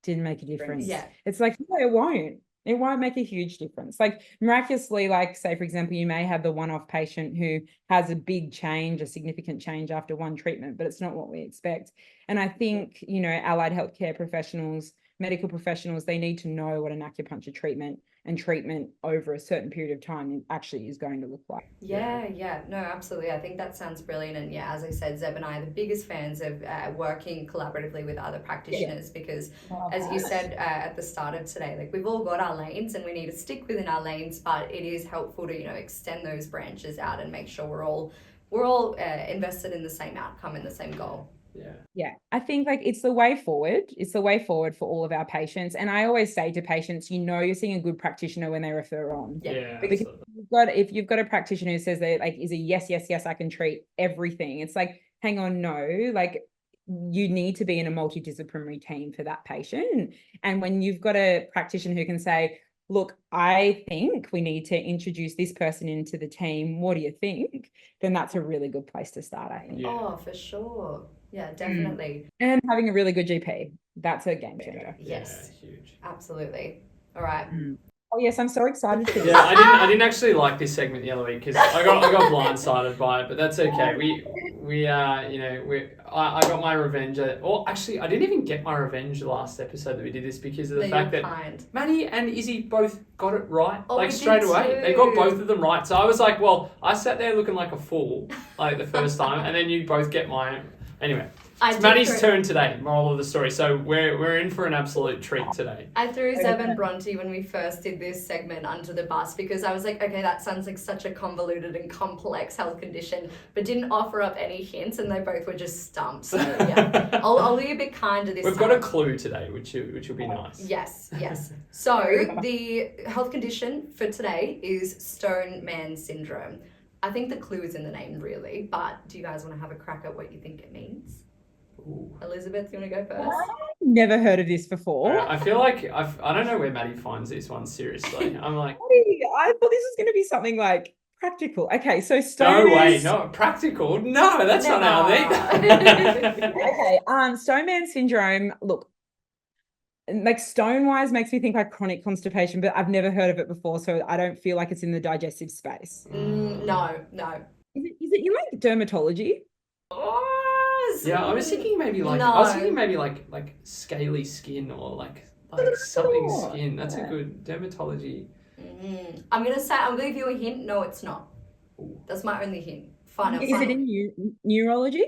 didn't make a difference. Yeah. It's like, no, it won't. It won't make a huge difference. Like miraculously, like say, for example, you may have the one-off patient who has a big change, a significant change after one treatment, but it's not what we expect. And I think, you know, allied healthcare professionals, medical professionals, they need to know what an acupuncture treatment and treatment over a certain period of time actually is going to look like. Yeah. No, absolutely. I think that sounds brilliant. And yeah, as I said, Zeb and I are the biggest fans of working collaboratively with other practitioners because as you said at the start of today, like we've all got our lanes and we need to stick within our lanes, but it is helpful to, you know, extend those branches out and make sure we're all invested in the same outcome and the same goal. Yeah, I think like it's the way forward. It's the way forward for all of our patients. And I always say to patients, you know, you're seeing a good practitioner when they refer on. Because if you've got a practitioner who says that like is a yes, I can treat everything. It's like, hang on, no, like you need to be in a multidisciplinary team for that patient. And when you've got a practitioner who can say, look, I think we need to introduce this person into the team. What do you think? Then that's a really good place to start, I think. Oh, for sure. Yeah, definitely. And having a really good GP. That's a game changer. Yes. Yeah, huge. Absolutely. All right. Oh yes, I'm so excited for this. Yeah, I didn't actually like this segment the other week because I got blindsided by it, but that's okay. I got my revenge. Actually, I didn't even get my revenge the last episode that we did this because of the fact that Maddie and Izzy both got it right, like straight away. Too. They got both of them right. So I was like, well, I sat there looking like a fool like the first time, and then you both get my. Anyway, it's Maddie's turn today, moral of the story. So we're in for an absolute treat today. I threw Zeb and Bronte when we first did this segment under the bus because I was like, okay, that sounds like such a convoluted and complex health condition, but didn't offer up any hints and they both were just stumped. So yeah, I'll be a bit kinder this time. We've got a clue today, which will be nice. Yes. So the health condition for today is Stone Man Syndrome. I think the clue is in the name, really, but do you guys want to have a crack at what you think it means? Ooh. Elizabeth, you want to go first? Never heard of this before. I feel like I don't know where Maddie finds this one, seriously. I'm like... I thought this was going to be something like practical. Okay, so No way, not practical. No, that's not how they... Okay, Stone Man Syndrome, look, like stone-wise makes me think like chronic constipation, but I've never heard of it before, so I don't feel like it's in the digestive space. No. Is it in like dermatology? Yeah, I was thinking maybe like scaly skin or like something skin. That's a good dermatology. I'm gonna give you a hint. No, it's not. Ooh. That's my only hint. Is it in neurology?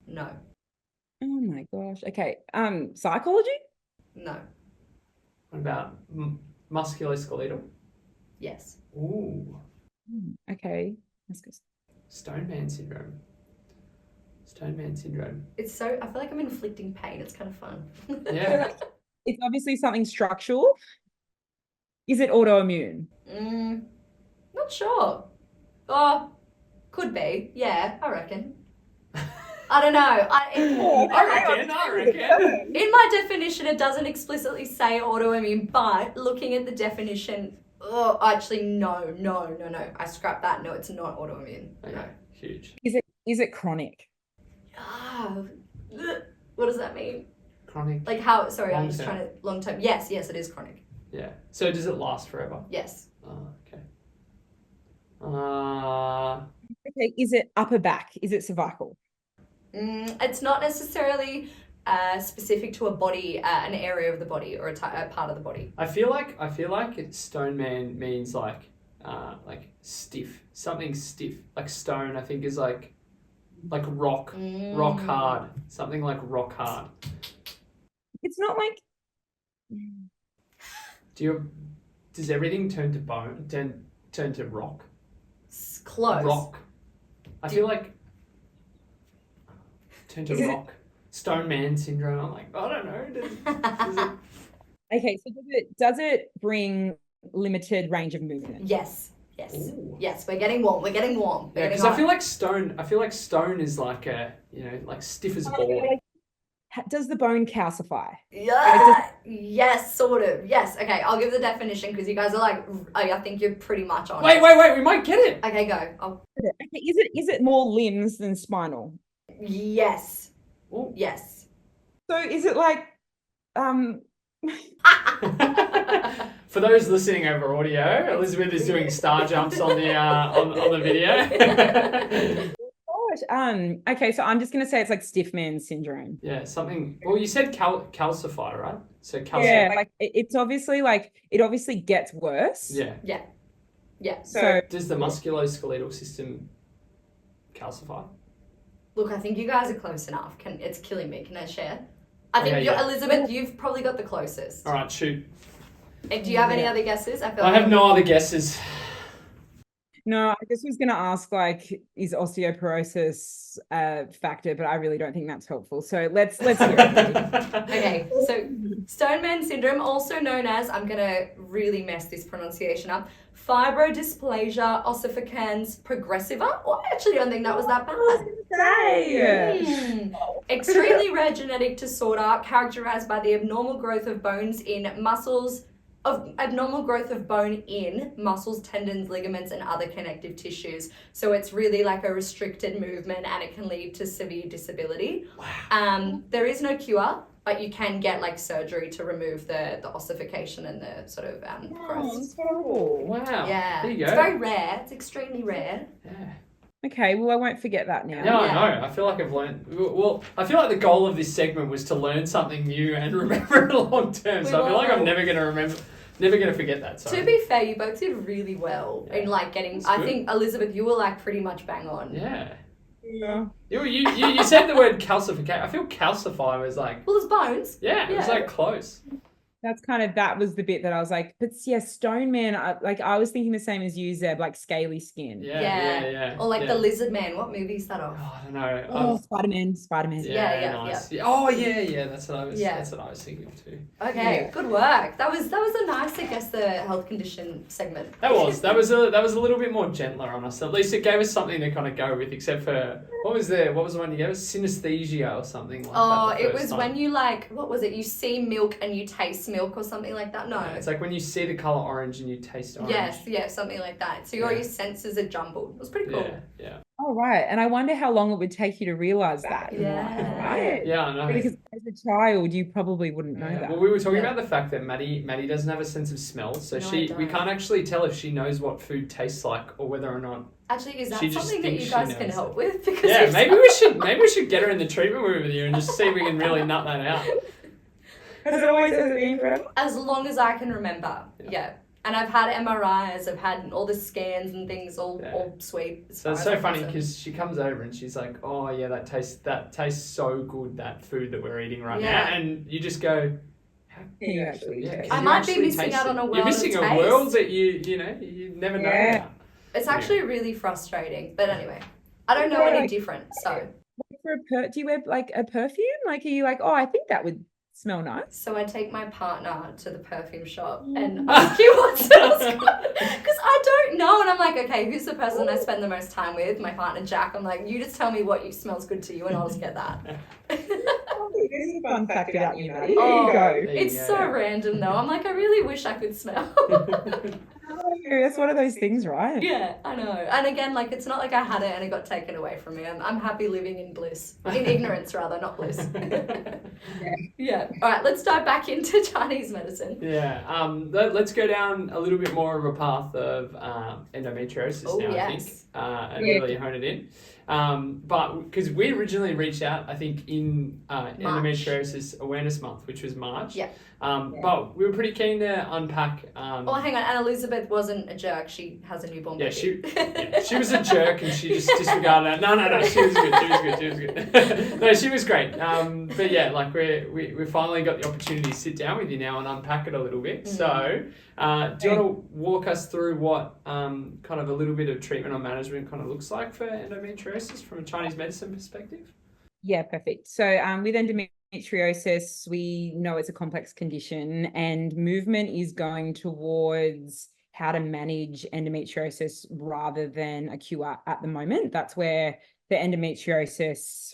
No. Oh my gosh. Okay. Psychology? No. What about musculoskeletal? Yes. Ooh. Okay. That's good. Stone Man Syndrome. It's so, I feel like I'm inflicting pain. It's kind of fun. Yeah. It's obviously something structural. Is it autoimmune? Not sure. Oh, could be. Yeah, I reckon. I don't know. I reckon. In my definition, it doesn't explicitly say autoimmune, but looking at the definition, Oh, actually, no. I scrapped that. No, it's not autoimmune. Okay, No. huge. Is it chronic? Ah, what does that mean? Chronic. Like how? Sorry, I'm just Long-term. trying to long term. Yes, it is chronic. Yeah. So does it last forever? Yes. Oh, okay. Okay, is it upper back? Is it cervical? It's not necessarily specific to a body, an area of the body or a part of the body. I feel like it's stone man means like stiff, something stiff. Like stone, I think is like rock, rock hard, something like rock hard. It's not like Does everything turn to bone? Turn to rock? Close. Rock. I feel like turn to Is it- rock. Stone man syndrome. I'm like, I don't know. Does it... okay, so does it bring limited range of movement? Yes. Ooh. Yes. We're getting warm. We're getting warm. Yeah, because I feel like stone is like a like stiff as a board. Does the bone calcify? Yeah. Yes, sort of. Yes. Okay, I'll give the definition because you guys are like, I think you're pretty much on. Wait, we might get it. Okay, go. Okay, is it more limbs than spinal? Yes. Ooh. Yes. So is it like For those listening over audio, Elizabeth is doing star jumps on the on the video. okay, so I'm just gonna say it's like stiff man syndrome. Yeah, something. Well, you said calcify, right? So calcify. Yeah, like it's obviously like it obviously gets worse. Yeah. Yeah. So Does the musculoskeletal system calcify? Look, I think you guys are close enough. It's killing me. Can I share? I think Okay, yeah. Elizabeth, you've probably got the closest. All right, shoot. And do you have any other guesses? I have no other guesses. no, I just was gonna ask like, is osteoporosis a factor, but I really don't think that's helpful. So let's hear it. Okay, so Stoneman syndrome, also known as, I'm gonna really mess this pronunciation up, fibrodysplasia ossificans progressiva. Well, I actually don't think that was that bad. Extremely rare genetic disorder characterized by the abnormal growth of bones in muscles, tendons, ligaments, and other connective tissues. So it's really like a restricted movement and it can lead to severe disability. Wow. There is no cure, but you can get like surgery to remove the ossification and the sort of growth. Wow. Yeah. There you go. It's very rare. It's extremely rare. Yeah. Okay, well I won't forget that now. Yeah, I know. I feel like I've learned. Well, I feel like the goal of this segment was to learn something new and remember it long term. So I feel like I'm never going to forget that. Sorry. To be fair, you both did really well in like getting. I think Elizabeth, you were like pretty much bang on. Yeah. Yeah. You said the word calcificate. I feel calcify was like. Well, there's bones. Yeah, it was like close. That was the bit that I was like, but yeah, Stone Man, I was thinking the same as you, Zeb, like scaly skin. Yeah. Or like the Lizard Man. What movie is that of? Oh, I don't know. Oh, Spider-Man. Yeah. Nice. Yeah. Oh yeah. That's what I was. Yeah. That's what I was thinking of too. Okay, good work. That was a nice, I guess, the health condition segment. That was a little bit more gentler on us. At least it gave us something to kind of go with. Except for what was the one you gave us? Synesthesia or something like that. Oh, it was when you like, what was it? You see milk and you taste milk or something like that. No. Yeah, it's like when you see the color orange and you taste orange. Yes, something like that. So all your senses are jumbled. It was pretty cool. Yeah. Oh, right. And I wonder how long it would take you to realize that. Yeah. Right? Yeah, I know. Because as a child, you probably wouldn't know that. Well, we were talking about the fact that Maddie doesn't have a sense of smell, so No, we can't actually tell if she knows what food tastes like or whether or not. Actually, is that She just something that thinks you she guys knows can it. help with? Because Yeah, maybe we should get her in the treatment room with you and just see if we can really nut that out. Has it always been forever? as long as I can remember. Yeah. And I've had MRIs, I've had all the scans and things all sweet. So it's so funny because she comes over and she's like, "Oh yeah, that tastes so good, that food that we're eating right now," and you just go, "How can you actually taste I it?" might be missing out on a world You're missing of a taste. world that you never know about. It's actually really frustrating. But anyway, I don't know any different. So Do you wear like a perfume? Like, are you like, oh, I think that would smell nice? I take my partner to the perfume shop and ask you what smells good. Because I don't know. And I'm like, okay, who's the person I spend the most time with? My partner, Jack. I'm like, you just tell me what smells good to you and I'll just get that. Here's a fun fact about you, Maddie. Oh, There you go. There you It's go. so random though. I'm like, I really wish I could smell. That's one of those things, right? Yeah, I know. And again, like, it's not like I had it and it got taken away from me. I'm happy living in bliss. In ignorance, rather, not bliss. Yeah. All right, let's dive back into Chinese medicine. Yeah. Let's go down a little bit more of a path of endometriosis Oh, now, I yes. think, and really hone it in. But because we originally reached out, I think, in Endometriosis Awareness Month, which was March. Yeah. But we were pretty keen to unpack. Oh, hang on. And Elizabeth wasn't a jerk. She has a newborn baby. She was a jerk and she just disregarded that. No. She was good. No, she was great. But yeah, like we finally got the opportunity to sit down with you now and unpack it a little bit. So, do you want to walk us through what kind of a little bit of treatment or management kind of looks like for endometriosis from a Chinese medicine perspective? Yeah, perfect. So with endometriosis, we know it's a complex condition, and movement is going towards how to manage endometriosis rather than a cure at the moment. That's where the endometriosis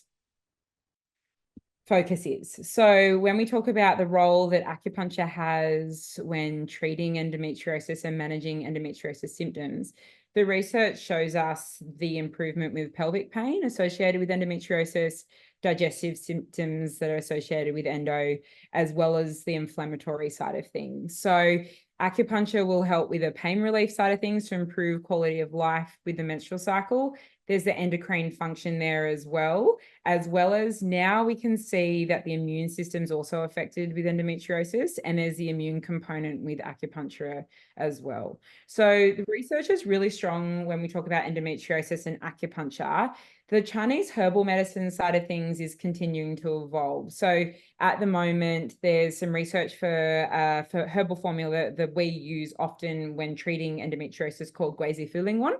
focus is. So when we talk about the role that acupuncture has when treating endometriosis and managing endometriosis symptoms, the research shows us the improvement with pelvic pain associated with endometriosis, digestive symptoms that are associated with endo, as well as the inflammatory side of things. So acupuncture will help with the pain relief side of things to improve quality of life with the menstrual cycle. There's the endocrine function there as well as now we can see that the immune system is also affected with endometriosis, and there's the immune component with acupuncture as well. So the research is really strong when we talk about endometriosis and acupuncture. The Chinese herbal medicine side of things is continuing to evolve. So at the moment, there's some research for herbal formula that we use often when treating endometriosis called Guisi Fulingwan.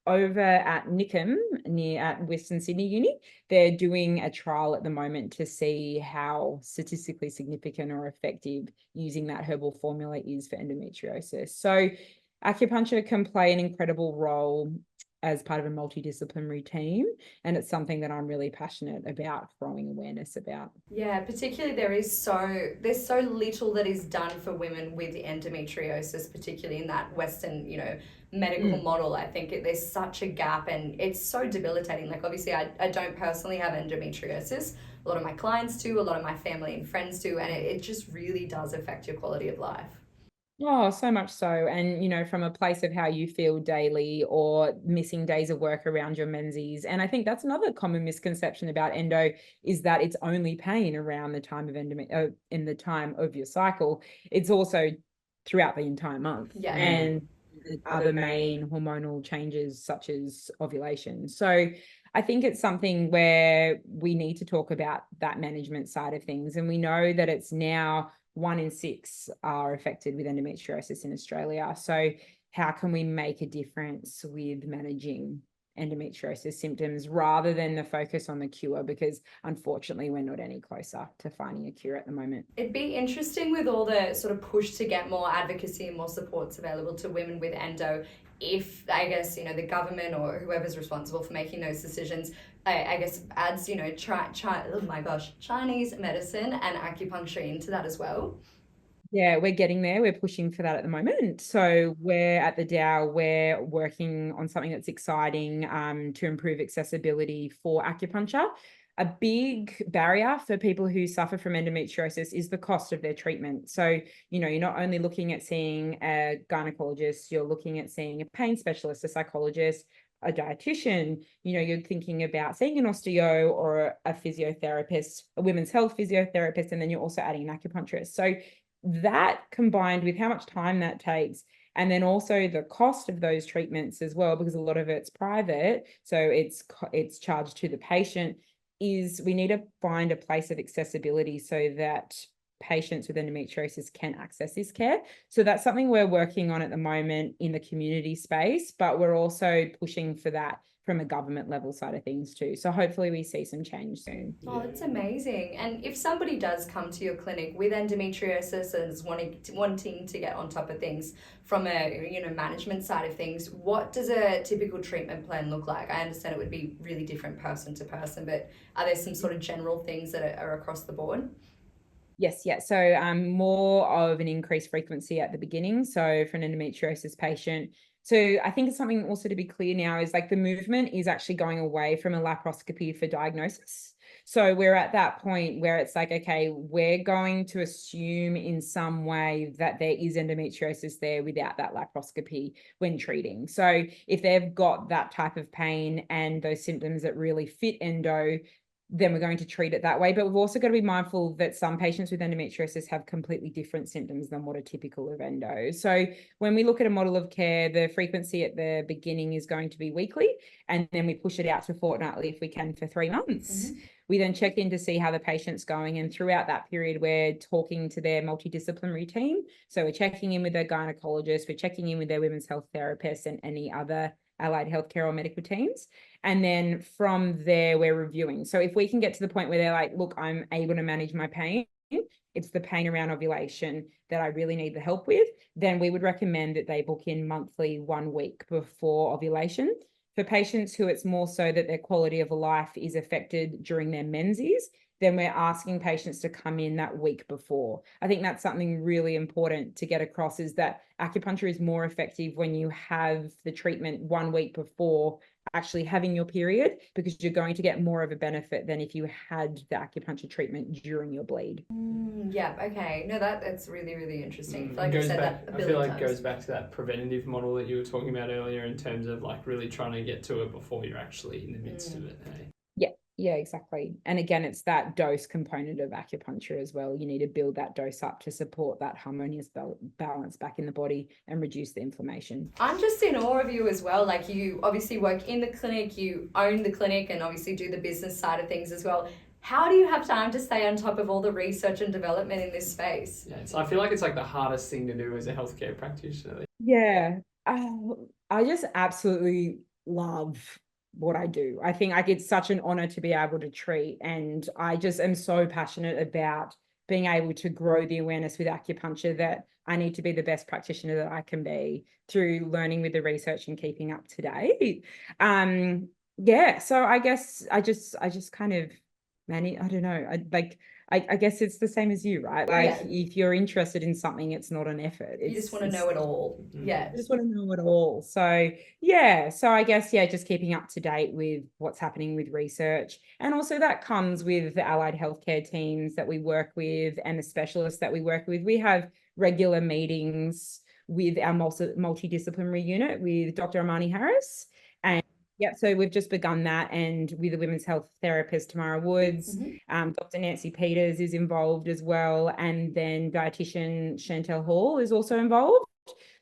Over at Nickham, at Western Sydney Uni, they're doing a trial at the moment to see how statistically significant or effective using that herbal formula is for endometriosis. So acupuncture can play an incredible role as part of a multidisciplinary team, and it's something that I'm really passionate about growing awareness about. Yeah, particularly there's so little that is done for women with endometriosis, particularly in that Western, medical model. I think there's such a gap, and it's so debilitating. Like, obviously I don't personally have endometriosis. A lot of my clients do, a lot of my family and friends do, and it just really does affect your quality of life. Oh, so much so. And, from a place of how you feel daily or missing days of work around your menses. And I think that's another common misconception about endo, is that it's only pain around the time of in the time of your cycle. It's also throughout the entire month. Yeah. And other main hormonal changes such as ovulation. So I think it's something where we need to talk about that management side of things. And we know that it's now 1 in 6 are affected with endometriosis in Australia. So how can we make a difference with managing endometriosis symptoms rather than the focus on the cure? Because unfortunately, we're not any closer to finding a cure at the moment. It'd be interesting with all the sort of push to get more advocacy and more supports available to women with endo, if, I guess, the government or whoever's responsible for making those decisions, I guess adds, Chinese medicine and acupuncture into that as well. Yeah, we're getting there. We're pushing for that at the moment. So we're at the DAO, we're working on something that's exciting to improve accessibility for acupuncture. A big barrier for people who suffer from endometriosis is the cost of their treatment. So, you're not only looking at seeing a gynecologist, you're looking at seeing a pain specialist, a psychologist, a dietitian, you're thinking about seeing an osteo or a physiotherapist, a women's health physiotherapist, and then you're also adding an acupuncturist. So that combined with how much time that takes, and then also the cost of those treatments as well, because a lot of it's private, so it's charged to the patient, is we need to find a place of accessibility so that patients with endometriosis can access this care. So that's something we're working on at the moment in the community space, but we're also pushing for that from a government level side of things too. So hopefully we see some change soon. Oh, it's amazing. And if somebody does come to your clinic with endometriosis and is wanting to get on top of things from a management side of things, what does a typical treatment plan look like? I understand it would be really different person to person, but are there some sort of general things that are across the board? Yes, yeah. So more of an increased frequency at the beginning. So for an endometriosis patient, so I think it's something also to be clear now is like the movement is actually going away from a laparoscopy for diagnosis. So we're at that point where it's like, okay, we're going to assume in some way that there is endometriosis there without that laparoscopy when treating. So if they've got that type of pain and those symptoms that really fit endo, then we're going to treat it that way. But we've also got to be mindful that some patients with endometriosis have completely different symptoms than what are typical of endo. So when we look at a model of care, the frequency at the beginning is going to be weekly, and then we push it out to fortnightly if we can for 3 months. Mm-hmm. We then check in to see how the patient's going. And throughout that period, we're talking to their multidisciplinary team. So we're checking in with their gynecologist, we're checking in with their women's health therapist and any other allied healthcare or medical teams. And then from there, we're reviewing. So if we can get to the point where they're like, look, I'm able to manage my pain, it's the pain around ovulation that I really need the help with, then we would recommend that they book in monthly 1 week before ovulation. For patients who it's more so that their quality of life is affected during their menses, then we're asking patients to come in that week before. I think that's something really important to get across, is that acupuncture is more effective when you have the treatment 1 week before actually having your period, because you're going to get more of a benefit than if you had the acupuncture treatment during your bleed. Yeah, okay. No, that's really, really interesting. I feel like it goes back to that preventative model that you were talking about earlier in terms of like really trying to get to it before you're actually in the midst of it. Hey? Yeah, exactly. And again, it's that dose component of acupuncture as well. You need to build that dose up to support that harmonious balance back in the body and reduce the inflammation. I'm just in awe of you as well. Like, you obviously work in the clinic, you own the clinic, and obviously do the business side of things as well. How do you have time to stay on top of all the research and development in this space? Yeah, I feel like it's like the hardest thing to do as a healthcare practitioner. Yeah, I just absolutely love what I do. I think like it's such an honor to be able to treat, and I just am so passionate about being able to grow the awareness with acupuncture that I need to be the best practitioner that I can be through learning with the research and keeping up to date. Yeah, so I guess I just kind of manage, I don't know, I guess it's the same as you, right? Like if you're interested in something, it's not an effort. You just want to know it all. Yeah. I just want to know it all. So yeah, so I guess, just keeping up to date with what's happening with research. And also that comes with the allied healthcare teams that we work with and the specialists that we work with. We have regular meetings with our multidisciplinary unit with Dr. Amani Harris. And so we've just begun that, and with the women's health therapist Tamara Woods, Dr. Nancy Peters is involved as well, and then dietitian Chantel Hall is also involved.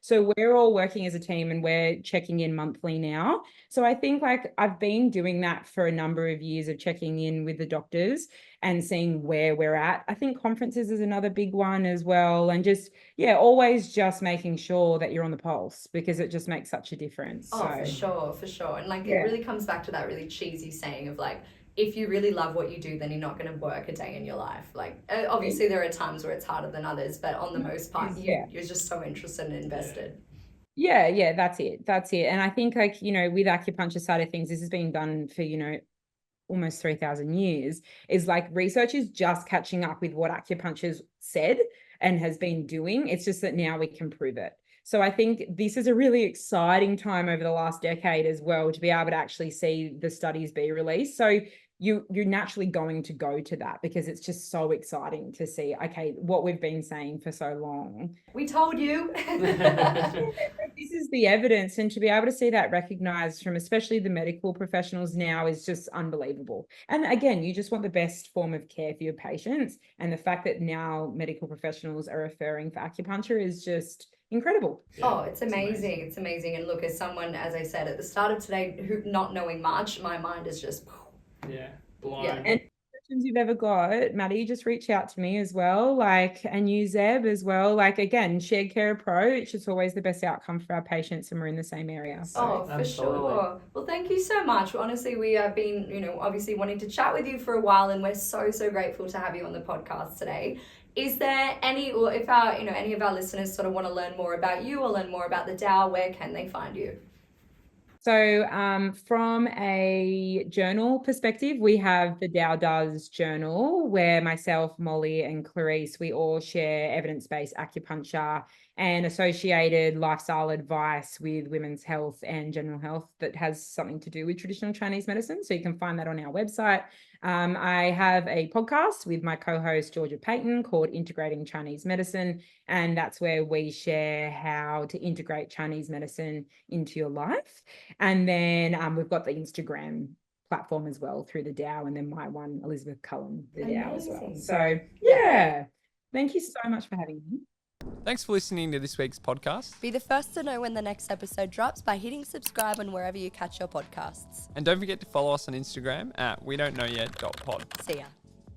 So we're all working as a team and we're checking in monthly now. So I think like I've been doing that for a number of years of checking in with the doctors and seeing where we're at. I think conferences is another big one as well. And just, always just making sure that you're on the pulse, because it just makes such a difference. Oh, for sure. And like, it really comes back to that really cheesy saying of like, if you really love what you do, then you're not going to work a day in your life. Like, obviously there are times where it's harder than others, but on the most part, you're just so interested and invested. Yeah, that's it. And I think like, with acupuncture side of things, this has been done for, almost 3,000 years, is like research is just catching up with what acupuncture's said and has been doing. It's just that now we can prove it. So I think this is a really exciting time over the last decade as well, to be able to actually see the studies be released. So you're naturally going to go to that, because it's just so exciting to see, okay, what we've been saying for so long. We told you. This is the evidence, and to be able to see that recognized from especially the medical professionals now is just unbelievable. And again, you just want the best form of care for your patients, and the fact that now medical professionals are referring for acupuncture is just incredible. It's amazing. It's amazing. And look, as someone, as I said at the start of today, who not knowing much, my mind is just blown. And questions you've ever got, Maddie, just reach out to me as well. Like, and you, Zeb, as well. Like, again, shared care approach. It's always the best outcome for our patients, and we're in the same area. So. Oh, for sure. Well, thank you so much. Honestly, we have been, obviously wanting to chat with you for a while, and we're so grateful to have you on the podcast today. Is there any, or if our, any of our listeners sort of want to learn more about you or learn more about the DAO, where can they find you? So from a journal perspective, we have the DAO Does journal, where myself, Molly and Clarice, we all share evidence-based acupuncture and associated lifestyle advice with women's health and general health that has something to do with traditional Chinese medicine. So you can find that on our website. I have a podcast with my co-host Georgia Payton called Integrating Chinese Medicine, and that's where we share how to integrate Chinese medicine into your life. And then we've got the Instagram platform as well through the DAO, and then my one, Elizabeth Cullen, the DAO as well. So yeah, thank you so much for having me. Thanks for listening to this week's podcast. Be the first to know when the next episode drops by hitting subscribe on wherever you catch your podcasts. And don't forget to follow us on Instagram at we don't know yet.pod. See ya.